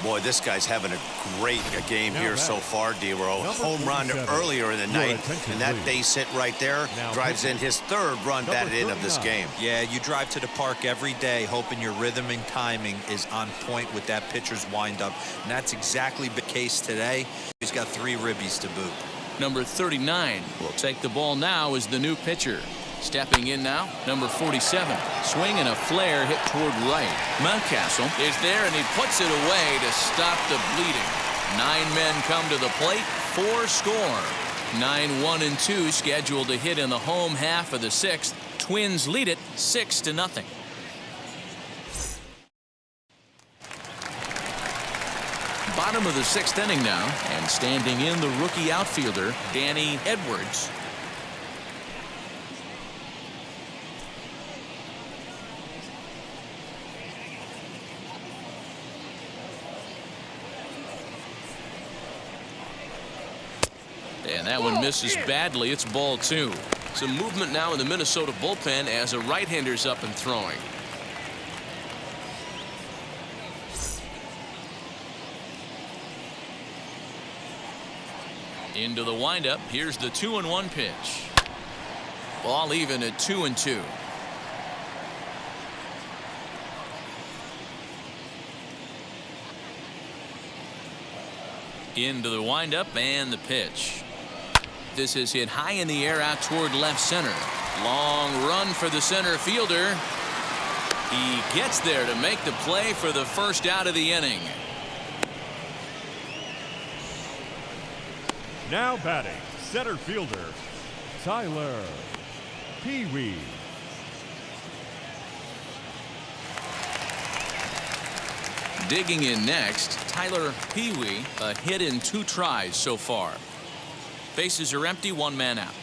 Speaker 6: Boy, this guy's having a great game here so far, D-Row. Home run earlier in the night, and that base hit right there drives in his third run batted in of this game.
Speaker 5: Yeah, you drive to the park every day hoping your rhythm and timing is on point with that pitcher's windup, and that's exactly the case today. He's got 3 ribbies to boot.
Speaker 2: Number 39 will take the ball now as the new pitcher. Stepping in now, number 47. Swing and a flare hit toward right. Mountcastle is there, and he puts it away to stop the bleeding. 9 men come to the plate, 4 score. 9-1-2 scheduled to hit in the home half of the 6th. Twins lead it 6-0. Bottom of the 6th inning now, and standing in the rookie outfielder, Danny Edwards. And that one misses badly. It's ball 2. Some movement now in the Minnesota bullpen as a right-hander's up and throwing. Into the windup. Here's the 2-1 pitch. Ball even at 2-2. Into the windup and the pitch. This is hit high in the air out toward left center. Long run for the center fielder. He gets there to make the play for the first out of the inning.
Speaker 4: Now batting, center fielder, Tyler Pee-wee.
Speaker 2: Digging in next, Tyler Pee-wee, a hit in 2 tries so far. Bases are empty, 1 man out.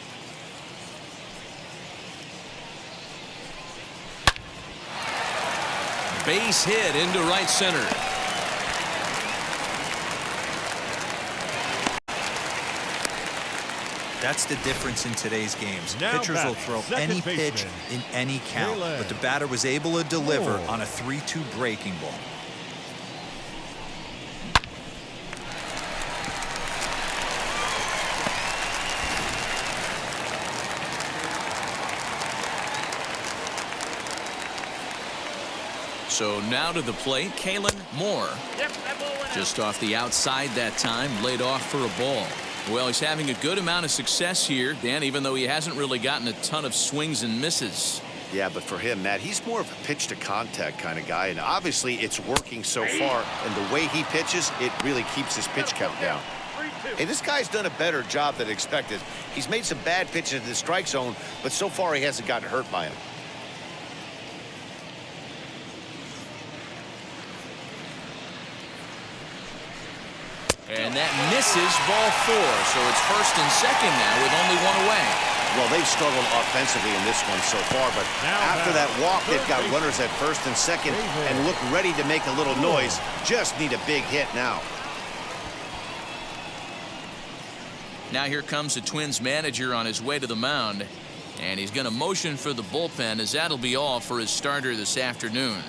Speaker 2: Base hit into right center.
Speaker 5: That's the difference in today's games.
Speaker 4: Now
Speaker 5: Pitchers will throw any pitch in any count, but the batter was able to deliver on a 3-2 breaking ball.
Speaker 2: So now to the plate, Kalen Moore. Just off the outside that time, laid off for a ball. Well, he's having a good amount of success here, Dan, even though he hasn't really gotten a ton of swings and misses.
Speaker 3: Yeah, but for him, Matt, he's more of a pitch to contact kind of guy, and obviously it's working so far, and the way he pitches, it really keeps his pitch count down. Hey, this guy's done a better job than expected. He's made some bad pitches in the strike zone, but so far he hasn't gotten hurt by him.
Speaker 2: And that misses, ball 4. So it's first and second now with only 1 away.
Speaker 3: Well, they've struggled offensively in this one so far, but after that walk, they've got runners at first and second and look ready to make a little noise. Just need a big hit now.
Speaker 2: Now here comes the Twins manager on his way to the mound, and he's going to motion for the bullpen, as that'll be all for his starter this afternoon.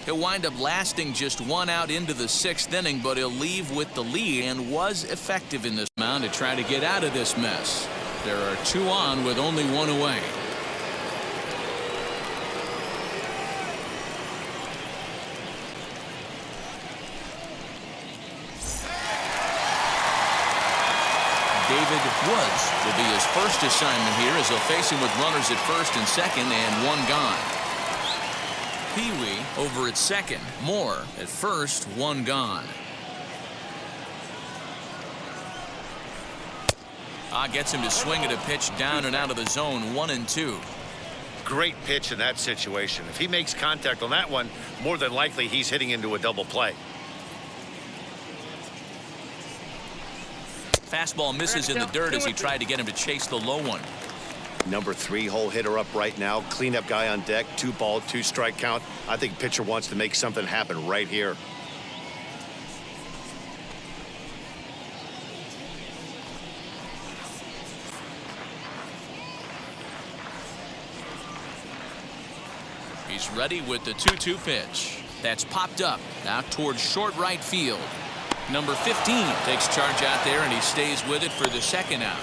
Speaker 2: He'll wind up lasting just 1 out into the 6th inning, but he'll leave with the lead and was effective in this mound to try to get out of this mess. There are 2 on with only 1 away. David Woods will be his first assignment here as they'll face him with runners at first and second and 1 gone. Pee-wee over at second. Moore at first, 1 gone. Gets him to swing at a pitch down and out of the zone, 1-2.
Speaker 3: Great pitch in that situation. If he makes contact on that one, more than likely he's hitting into a double play.
Speaker 2: Fastball misses in the dirt as he tried to get him to chase the low one.
Speaker 3: Number 3 hole hitter up right now. Cleanup guy on deck. 2 ball, 2 strike count. I think pitcher wants to make something happen right here.
Speaker 2: He's ready with the 2-2 pitch. That's popped up out towards short right field. Number 15 takes charge out there, and he stays with it for the second out.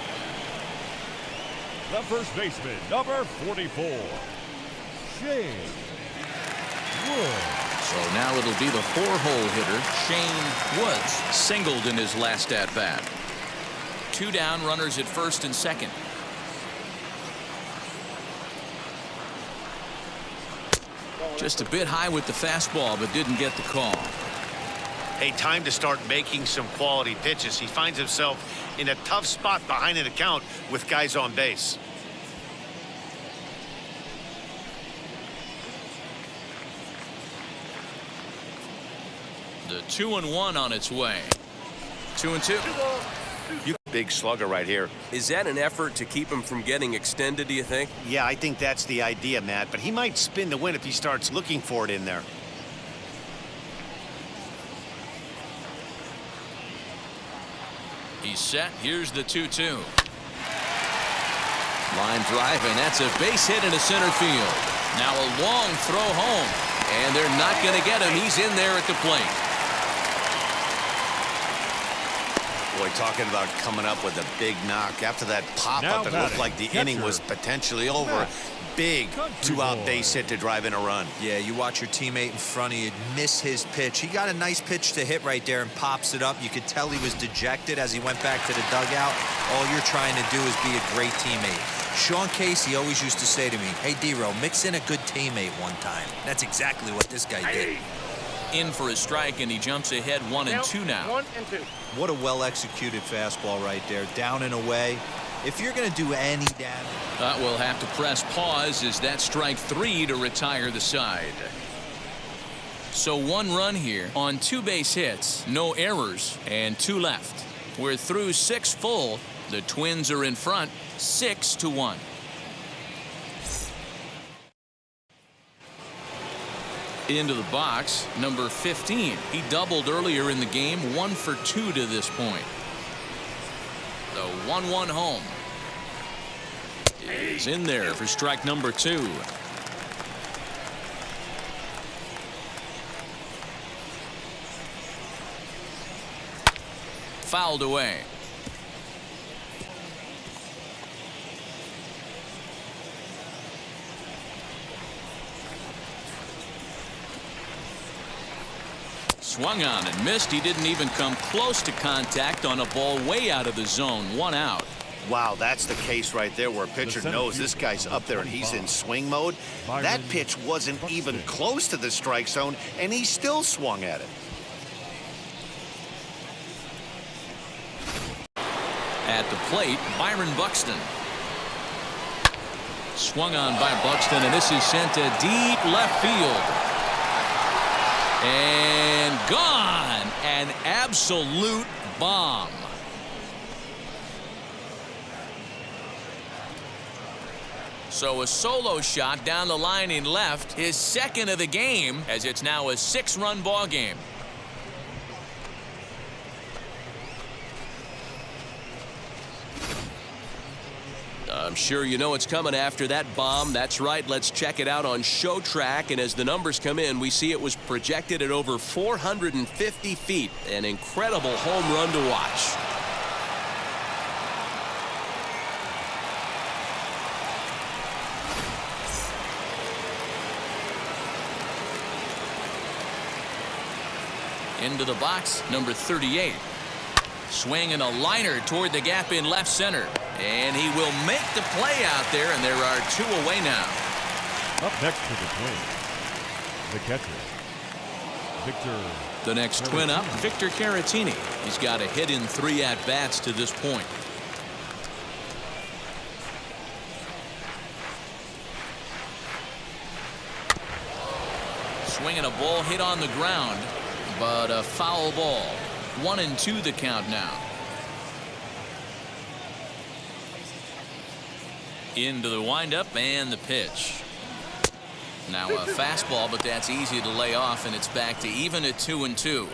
Speaker 4: The first baseman, number 44, Shane Woods.
Speaker 2: So now it'll be the 4-hole hitter, Shane Woods, singled in his last at-bat. 2 down, runners at first and second. Just a bit high with the fastball, but didn't get the call.
Speaker 3: Hey, time to start making some quality pitches. He finds himself in a tough spot behind an account with guys on base.
Speaker 2: The 2-1 on its way. 2-2.
Speaker 3: Big slugger right here.
Speaker 7: Is that an effort to keep him from getting extended, do you think?
Speaker 3: Yeah, I think that's the idea, Matt. But he might spin the win if he starts looking for it in there.
Speaker 2: He's set. Here's the 2-2. Line drive, and that's a base hit into center field. Now a long throw home, and they're not going to get him. He's in there at the plate.
Speaker 6: Boy, talking about coming up with a big knock. After that pop-up, it looked like the inning was potentially over. Big 2-out base hit to drive in a run.
Speaker 5: Yeah, you watch your teammate in front of you miss his pitch. He got a nice pitch to hit right there and pops it up. You could tell he was dejected as he went back to the dugout. All you're trying to do is be a great teammate. Sean Casey always used to say to me, hey, D-Row, mix in a good teammate one time. That's exactly what this guy did.
Speaker 2: In for a strike, and he jumps ahead 1-2 now.
Speaker 8: 1-2.
Speaker 5: What a well-executed fastball right there. Down and away. If you're going to do any damage.
Speaker 2: We'll have to press pause as that strike 3 to retire the side. So 1 run here on 2 base hits, no errors, and 2 left. We're through 6 full. The Twins are in front 6-1. Into the box, number 15. He doubled earlier in the game, 1 for 2 to this point. The 1-1 home is in there for strike number 2. Fouled away. Swung on and missed. He didn't even come close to contact on a ball way out of the zone. 1 out.
Speaker 3: Wow, that's the case right there where a pitcher knows this guy's up there and he's in swing mode. That pitch wasn't even close to the strike zone, and he still swung at it.
Speaker 2: At the plate, Byron Buxton. Swung on by Buxton, and this is sent to deep left field. And gone. An absolute bomb. So a solo shot down the line in left, his second of the game, as it's now a 6-run ball game. I'm sure you know it's coming after that bomb. That's right. Let's check it out on Show Track. And as the numbers come in, we see it was projected at over 450 feet. An incredible home run to watch. Into the box, number 38. Swinging a liner toward the gap in left center. And he will make the play out there, and there are 2 away now.
Speaker 4: Up next for the Twins, the catcher, Victor.
Speaker 2: The next Twin up, Victor Caratini. He's got a hit in 3 at-bats to this point. Swinging a ball hit on the ground, but a foul ball. 1-2 the count now. Into the windup and the pitch. Now a fastball, but that's easy to lay off, and it's back to even at 2-2.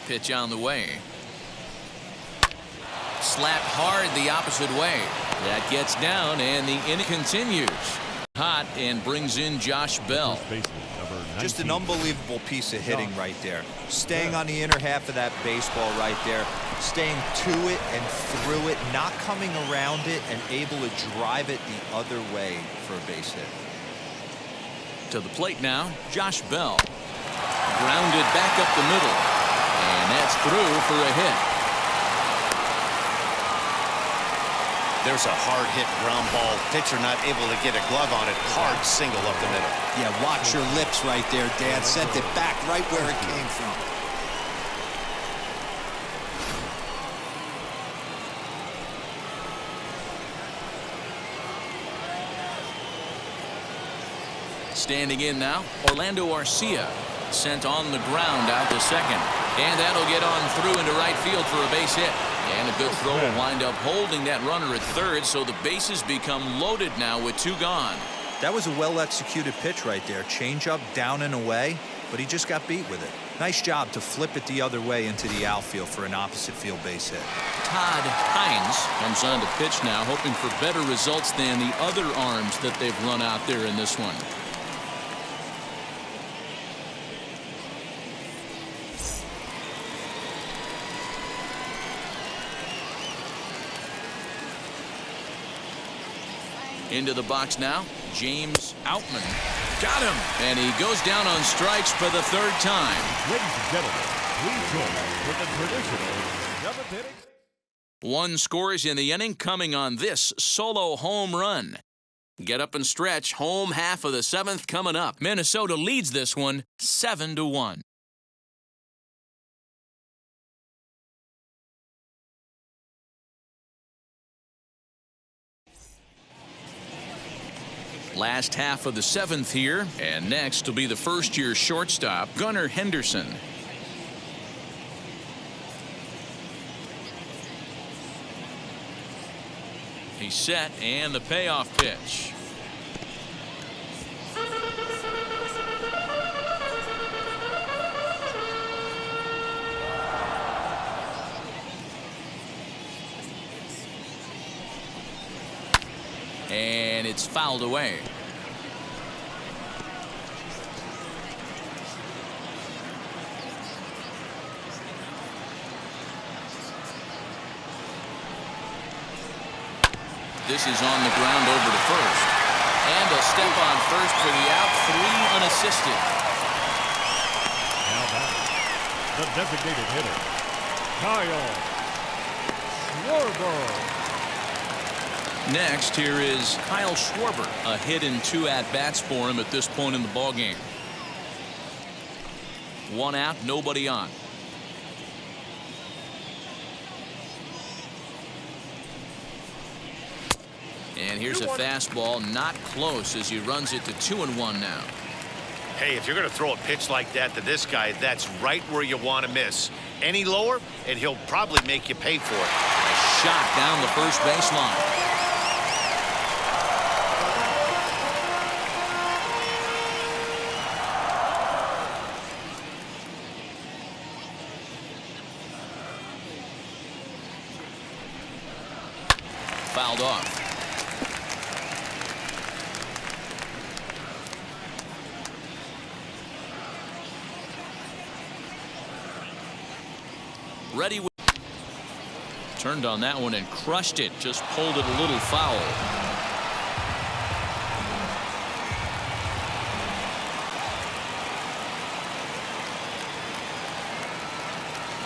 Speaker 2: Pitch on the way. Slapped hard the opposite way. That gets down, and the inning continues. Hot and brings in Josh Bell.
Speaker 5: Just an unbelievable piece of hitting right there. Staying on the inner half of that baseball right there. Staying to it and through it. Not coming around it and able to drive it the other way for a base hit.
Speaker 2: To the plate now, Josh Bell. Grounded back up the middle. And that's through for a hit.
Speaker 3: There's a hard hit ground ball. Pitcher not able to get a glove on it. Hard single up the middle.
Speaker 8: Yeah, watch your lips right there, Dad. Sent it back right where it came from.
Speaker 2: Standing in now, Orlando Arcia. Sent on the ground out to second. And that'll get on through into right field for a base hit. And a good throw will wind up holding that runner at third, so the bases become loaded now with 2 gone.
Speaker 5: That was a well-executed pitch right there. Change-up down and away, but he just got beat with it. Nice job to flip it the other way into the outfield for an opposite field base hit.
Speaker 2: Todd Hines comes on to pitch now, hoping for better results than the other arms that they've run out there in this one. Into the box now, James Outman. Got him! And he goes down on strikes for the 3rd time.
Speaker 4: Ladies and gentlemen, please join us for the traditional 7th inning.
Speaker 2: 1 scores in the inning coming on this solo home run. Get up and stretch. Home half of the 7th coming up. Minnesota leads this one 7-1. Last half of the 7th here, and next will be the first-year shortstop, Gunnar Henderson. He's set, and the payoff pitch. And it's fouled away. This is on the ground over to first. And a step on first for the out. 3 unassisted.
Speaker 4: Now back, the designated hitter, Kyle Schwarber.
Speaker 2: Next, here is Kyle Schwarber. A hit in 2 at-bats for him at this point in the ballgame. 1 out, nobody on. And here's a fastball, not close as he runs it to 2-1 now.
Speaker 3: Hey, if you're going to throw a pitch like that to this guy, that's right where you want to miss. Any lower, and he'll probably make you pay for it.
Speaker 2: A shot down the first baseline. Fouled off. Ready. Turned on that one and crushed it. Just pulled it a little foul.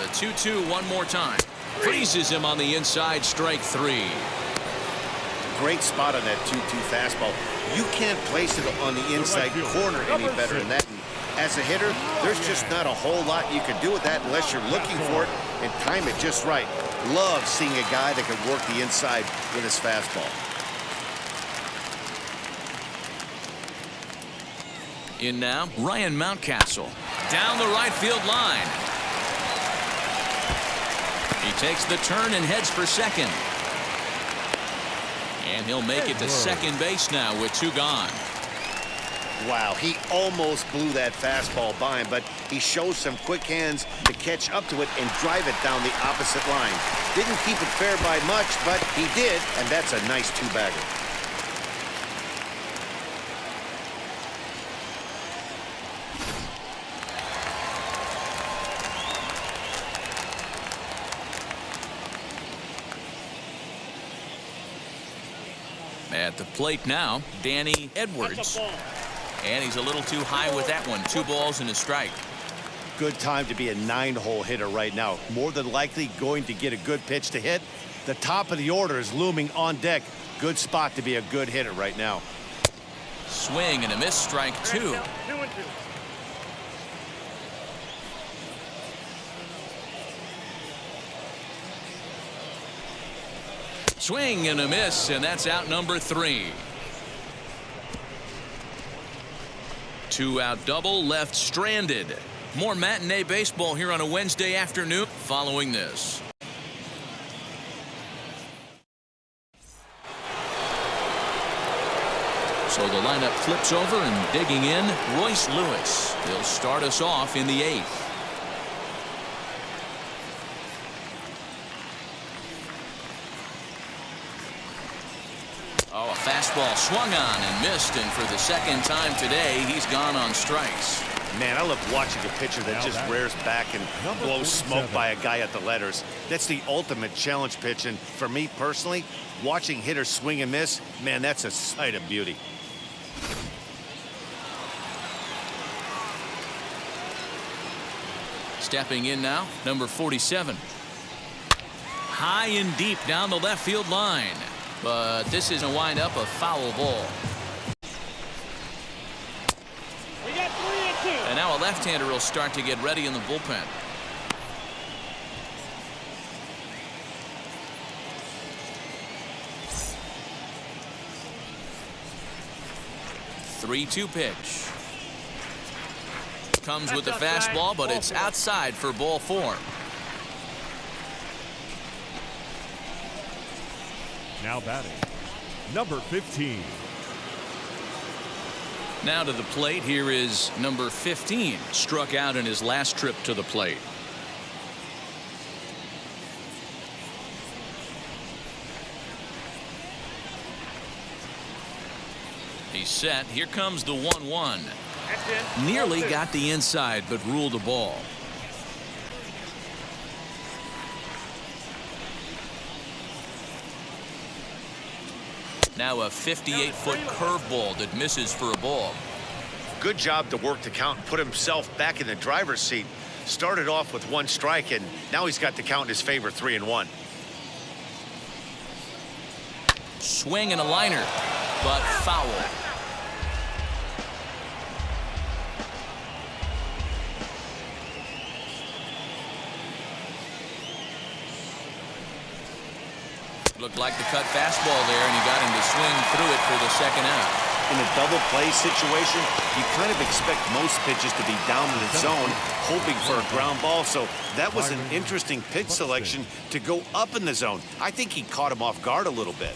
Speaker 2: The 2-2 one more time. Freezes him on the inside, strike 3.
Speaker 3: Great spot on that 2-2 fastball. You can't place it on the inside corner any better than that. And as a hitter, there's just not a whole lot you can do with that unless you're looking for it and time it just right. Love seeing a guy that can work the inside with his fastball.
Speaker 2: In now, Ryan Mountcastle. Down the right field line. He takes the turn and heads for second. And he'll make it to second base now with 2 gone.
Speaker 3: Wow, he almost blew that fastball by him, but he shows some quick hands to catch up to it and drive it down the opposite line. Didn't keep it fair by much, but he did, and that's a nice 2-bagger.
Speaker 2: At the plate now, Danny Edwards. And he's a little too high with that one. 2 balls and a strike.
Speaker 3: Good time to be a 9-hole hitter right now. More than likely going to get a good pitch to hit. The top of the order is looming on deck. Good spot to be a good hitter right now.
Speaker 2: Swing and a miss, strike 2. Swing and a miss, and that's out number 3. 2-out double left stranded. More matinee baseball here on a Wednesday afternoon following this. So the lineup flips over and digging in, Royce Lewis. He'll start us off in the 8th. Oh, a fastball swung on and missed, and for the second time today, he's gone on strikes.
Speaker 3: Man, I love watching a pitcher that just rears back and blows smoke by a guy at the letters. That's the ultimate challenge pitch, and for me personally, watching hitters swing and miss, man, that's a sight of beauty.
Speaker 2: Stepping in now, number 47. High and deep down the left field line. But this is a wind-up, a foul ball.
Speaker 9: We got 3-2.
Speaker 2: And now a left-hander will start to get ready in the bullpen. Three-two pitch. Comes with the fastball, but it's outside for ball 4.
Speaker 4: Now batting, number 15.
Speaker 2: Now to the plate, here is number 15. Struck out in his last trip to the plate. He's set. Here comes the 1-1. Nearly got the inside, but ruled the ball. Now a 58-foot curveball that misses for a ball.
Speaker 3: Good job to work the count and put himself back in the driver's seat. Started off with 1 strike, and now he's got the count in his favor, 3-1.
Speaker 2: Swing and a liner, but foul. Looked like the cut fastball there, and he got him to swing through it for the second out.
Speaker 3: In a double play situation, you kind of expect most pitches to be down in the zone, hoping for a ground ball. So that was an interesting pitch selection to go up in the zone. I think he caught him off guard a little bit.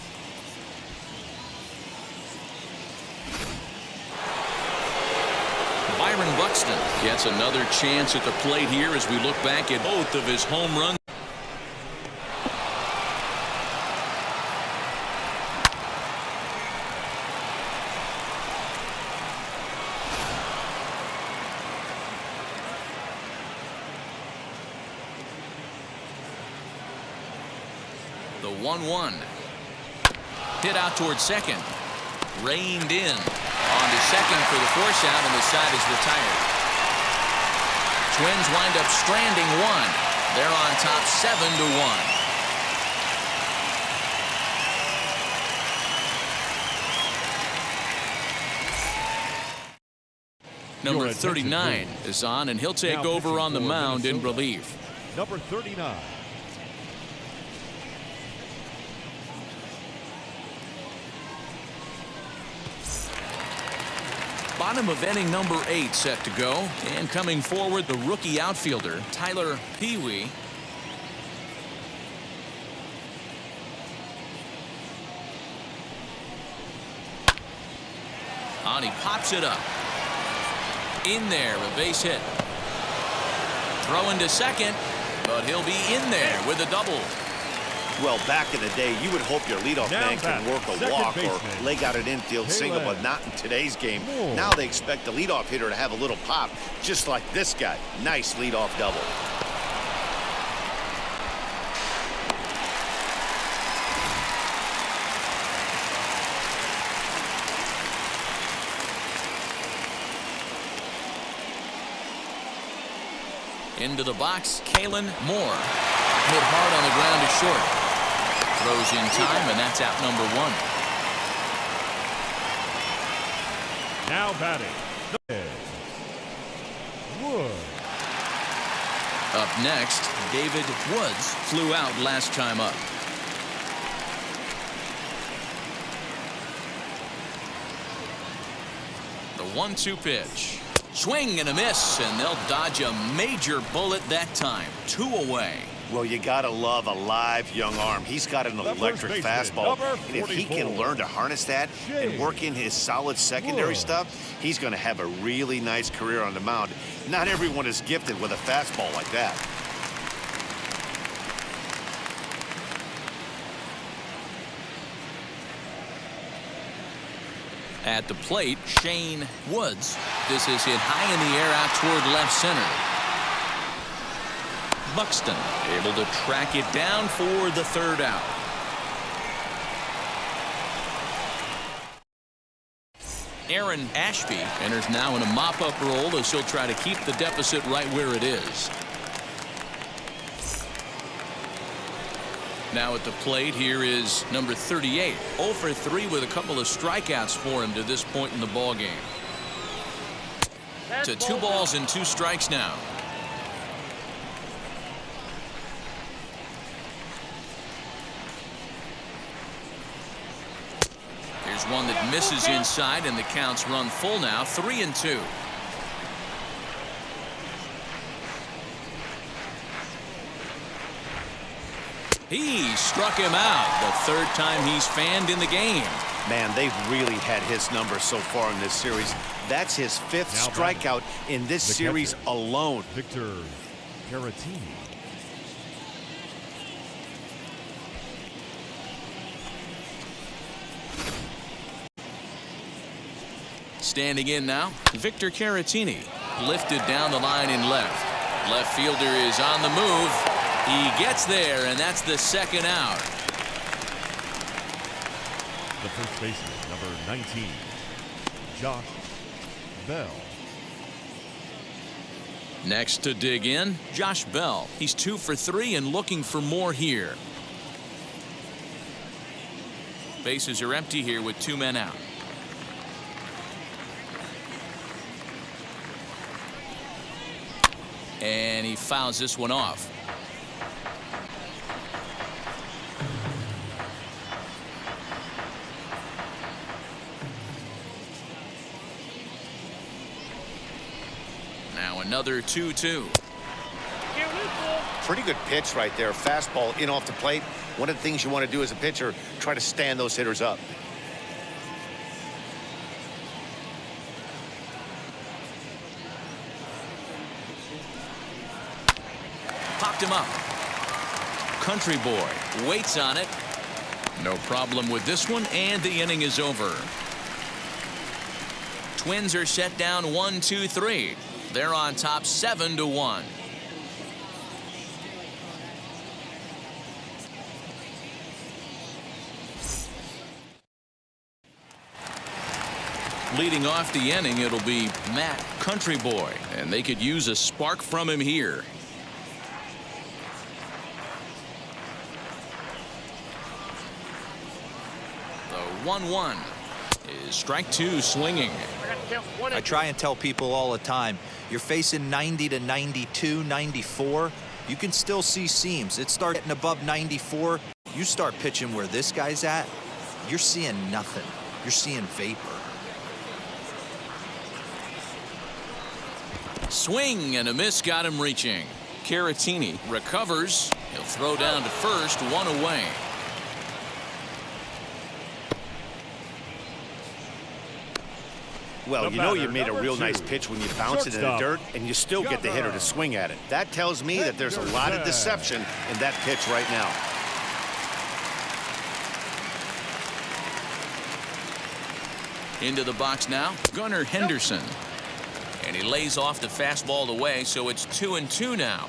Speaker 2: Byron Buxton gets another chance at the plate here as we look back at both of his home runs. The 1-1. Hit out towards second. Reined in. On to second for the force out, and the side is retired. Twins wind up stranding one. They're on top 7-1. Number 39 is on, and he'll take over on the mound in relief.
Speaker 4: Number 39.
Speaker 2: Bottom of inning number 8 set to go, and coming forward, the rookie outfielder Tyler Pee-wee. On, he pops it up. In there, a base hit. Throwing to second, but he'll be in there with a double.
Speaker 3: Well, back in the day, you would hope your leadoff man can work a walk or leg out an infield single, but not in today's game. Now they expect the leadoff hitter to have a little pop, just like this guy. Nice leadoff double.
Speaker 2: Into the box, Kalen Moore. Hit hard on the ground to short. Throws in time, and that's out number 1.
Speaker 4: Now batting, Wood.
Speaker 2: Up next, David Woods flew out last time up. The 1-2 pitch. Swing and a miss, and they'll dodge a major bullet that time. 2 away.
Speaker 3: Well, you gotta love a live young arm. He's got an electric fastball, and if he can learn to harness that and work in his solid secondary stuff, he's gonna have a really nice career on the mound. Not everyone is gifted with a fastball like that.
Speaker 2: At the plate, Shane Woods. This is hit high in the air out toward left center. Buxton able to track it down for the 3rd out. Aaron Ashby enters now in a mop-up role as he'll try to keep the deficit right where it is. Now at the plate, here is number 38. 0 for 3 with a couple of strikeouts for him to this point in the ball game. To 2 balls and 2 strikes now. Here's one that misses inside, and the counts run full now. 3-2. He struck him out. The 3rd time he's fanned in the game.
Speaker 3: Man, they've really had his number so far in this series. That's his 5th strikeout in this series alone.
Speaker 4: Victor Caratini.
Speaker 2: Standing in now, Victor Caratini. Lifted down the line in left. Left fielder is on the move. He gets there, and that's the 2nd out.
Speaker 4: The first baseman, number 19, Josh Bell.
Speaker 2: Next to dig in, Josh Bell. He's 2 for 3 and looking for more here. Bases are empty here with 2 men out. And he fouls this one off. Now another 2-2.
Speaker 3: Pretty good pitch right there. Fastball in off the plate. One of the things you want to do as a pitcher, try to stand those hitters up.
Speaker 2: Popped him up. Country boy waits on it. No problem with this one, and the inning is over. Twins are set down 1-2-3. They're on top 7-1. Leading off the inning, it'll be Matt Country Boy, and they could use a spark from him here. The 1-1 is strike two swinging.
Speaker 5: I try and tell people all the time, you're facing 90 to 92, 94. You can still see seams. It starts getting above 94. You start pitching where this guy's at, you're seeing nothing. You're seeing vapor.
Speaker 2: Swing and a miss got him reaching. Caratini recovers. He'll throw down to first, one away.
Speaker 3: Well, you know you made a real nice pitch when you bounce it in the dirt and you still get the hitter to swing at it. That tells me that there's a lot of deception in that pitch right now.
Speaker 2: Into the box now, Gunnar Henderson. And he lays off the fastball away, so it's 2-2 now.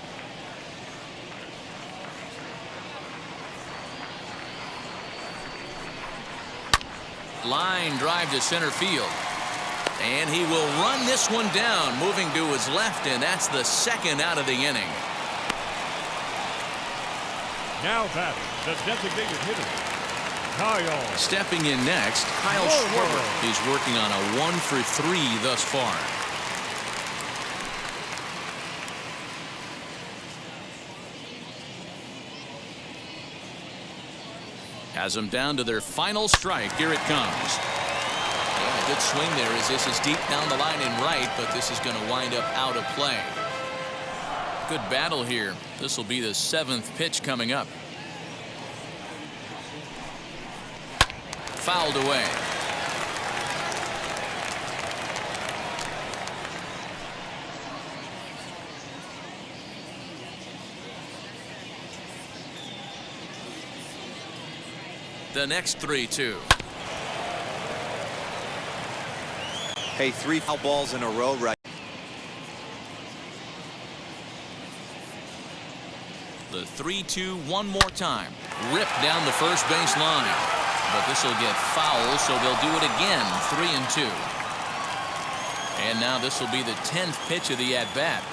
Speaker 2: Line drive to center field. And he will run this one down, moving to his left, and that's the second out of the inning.
Speaker 4: Now batting, the designated hitter, Kyle.
Speaker 2: Stepping in next, Kyle Schwarber. He's working on a 1-for-3 thus far. Has them down to their final strike. Here it comes. And a good swing there as this is deep down the line and right, but this is going to wind up out of play. Good battle here. This will be the 7th pitch coming up. Fouled away. The next 3-2.
Speaker 5: Hey, 3 foul balls in a row right.
Speaker 2: The 3-2 one more time. Ripped down the first base line. But this will get foul, so they'll do it again. 3-2. And now this will be the 10th pitch of the at-bat.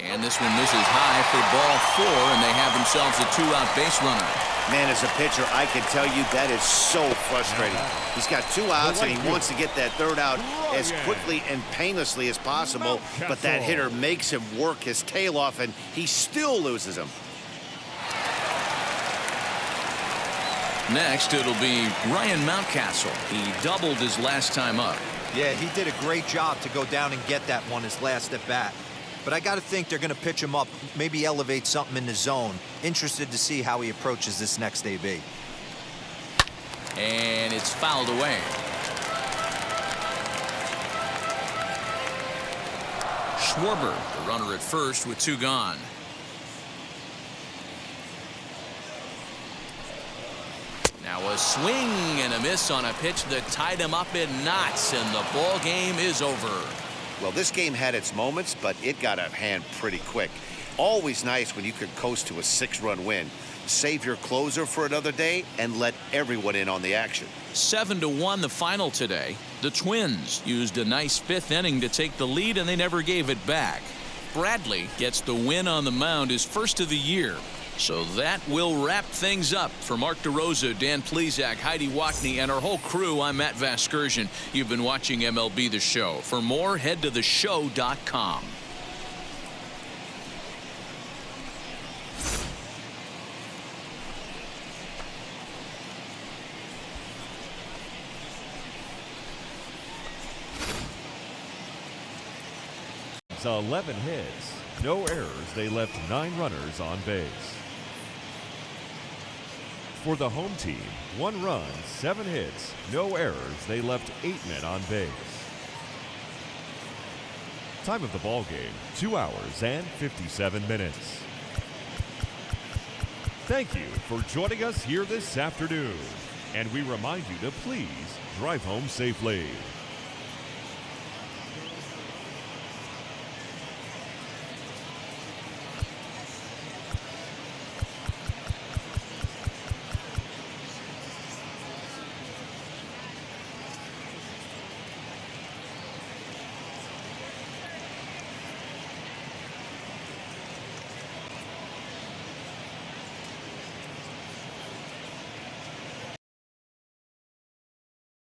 Speaker 2: And this one misses high for ball 4, and they have themselves a 2-out base runner.
Speaker 3: Man, as a pitcher, I can tell you that is so frustrating. He's got 2 outs, and he wants to get that 3rd out as quickly and painlessly as possible, but that hitter makes him work his tail off, and he still loses him.
Speaker 2: Next, it'll be Ryan Mountcastle. He doubled his last time up.
Speaker 5: Yeah, he did a great job to go down and get that one his last at bat. But I got to think they're going to pitch him up, maybe elevate something in the zone. Interested to see how he approaches this next AB.
Speaker 2: And it's fouled away. Schwarber, the runner at first with 2 gone. Now a swing and a miss on a pitch that tied him up in knots, and the ball game is over.
Speaker 3: Well, this game had its moments, but it got out of hand pretty quick. Always nice when you could coast to a 6-run win. Save your closer for another day and let everyone in on the action.
Speaker 2: 7-1 the final today. The Twins used a nice 5th inning to take the lead, and they never gave it back. Bradley gets the win on the mound, his first of the year. So that will wrap things up. For Mark DeRosa, Dan Plesac, Heidi Watney, and our whole crew, I'm Matt Vasgersian. You've been watching MLB The Show. For more, head to theshow.com.
Speaker 4: It's 11 hits, no errors. They left 9 runners on base. For the home team, 1 run, 7 hits, no errors. They left 8 men on base. Time of the ball game, 2 hours and 57 minutes. Thank you for joining us here this afternoon. And we remind you to please drive home safely.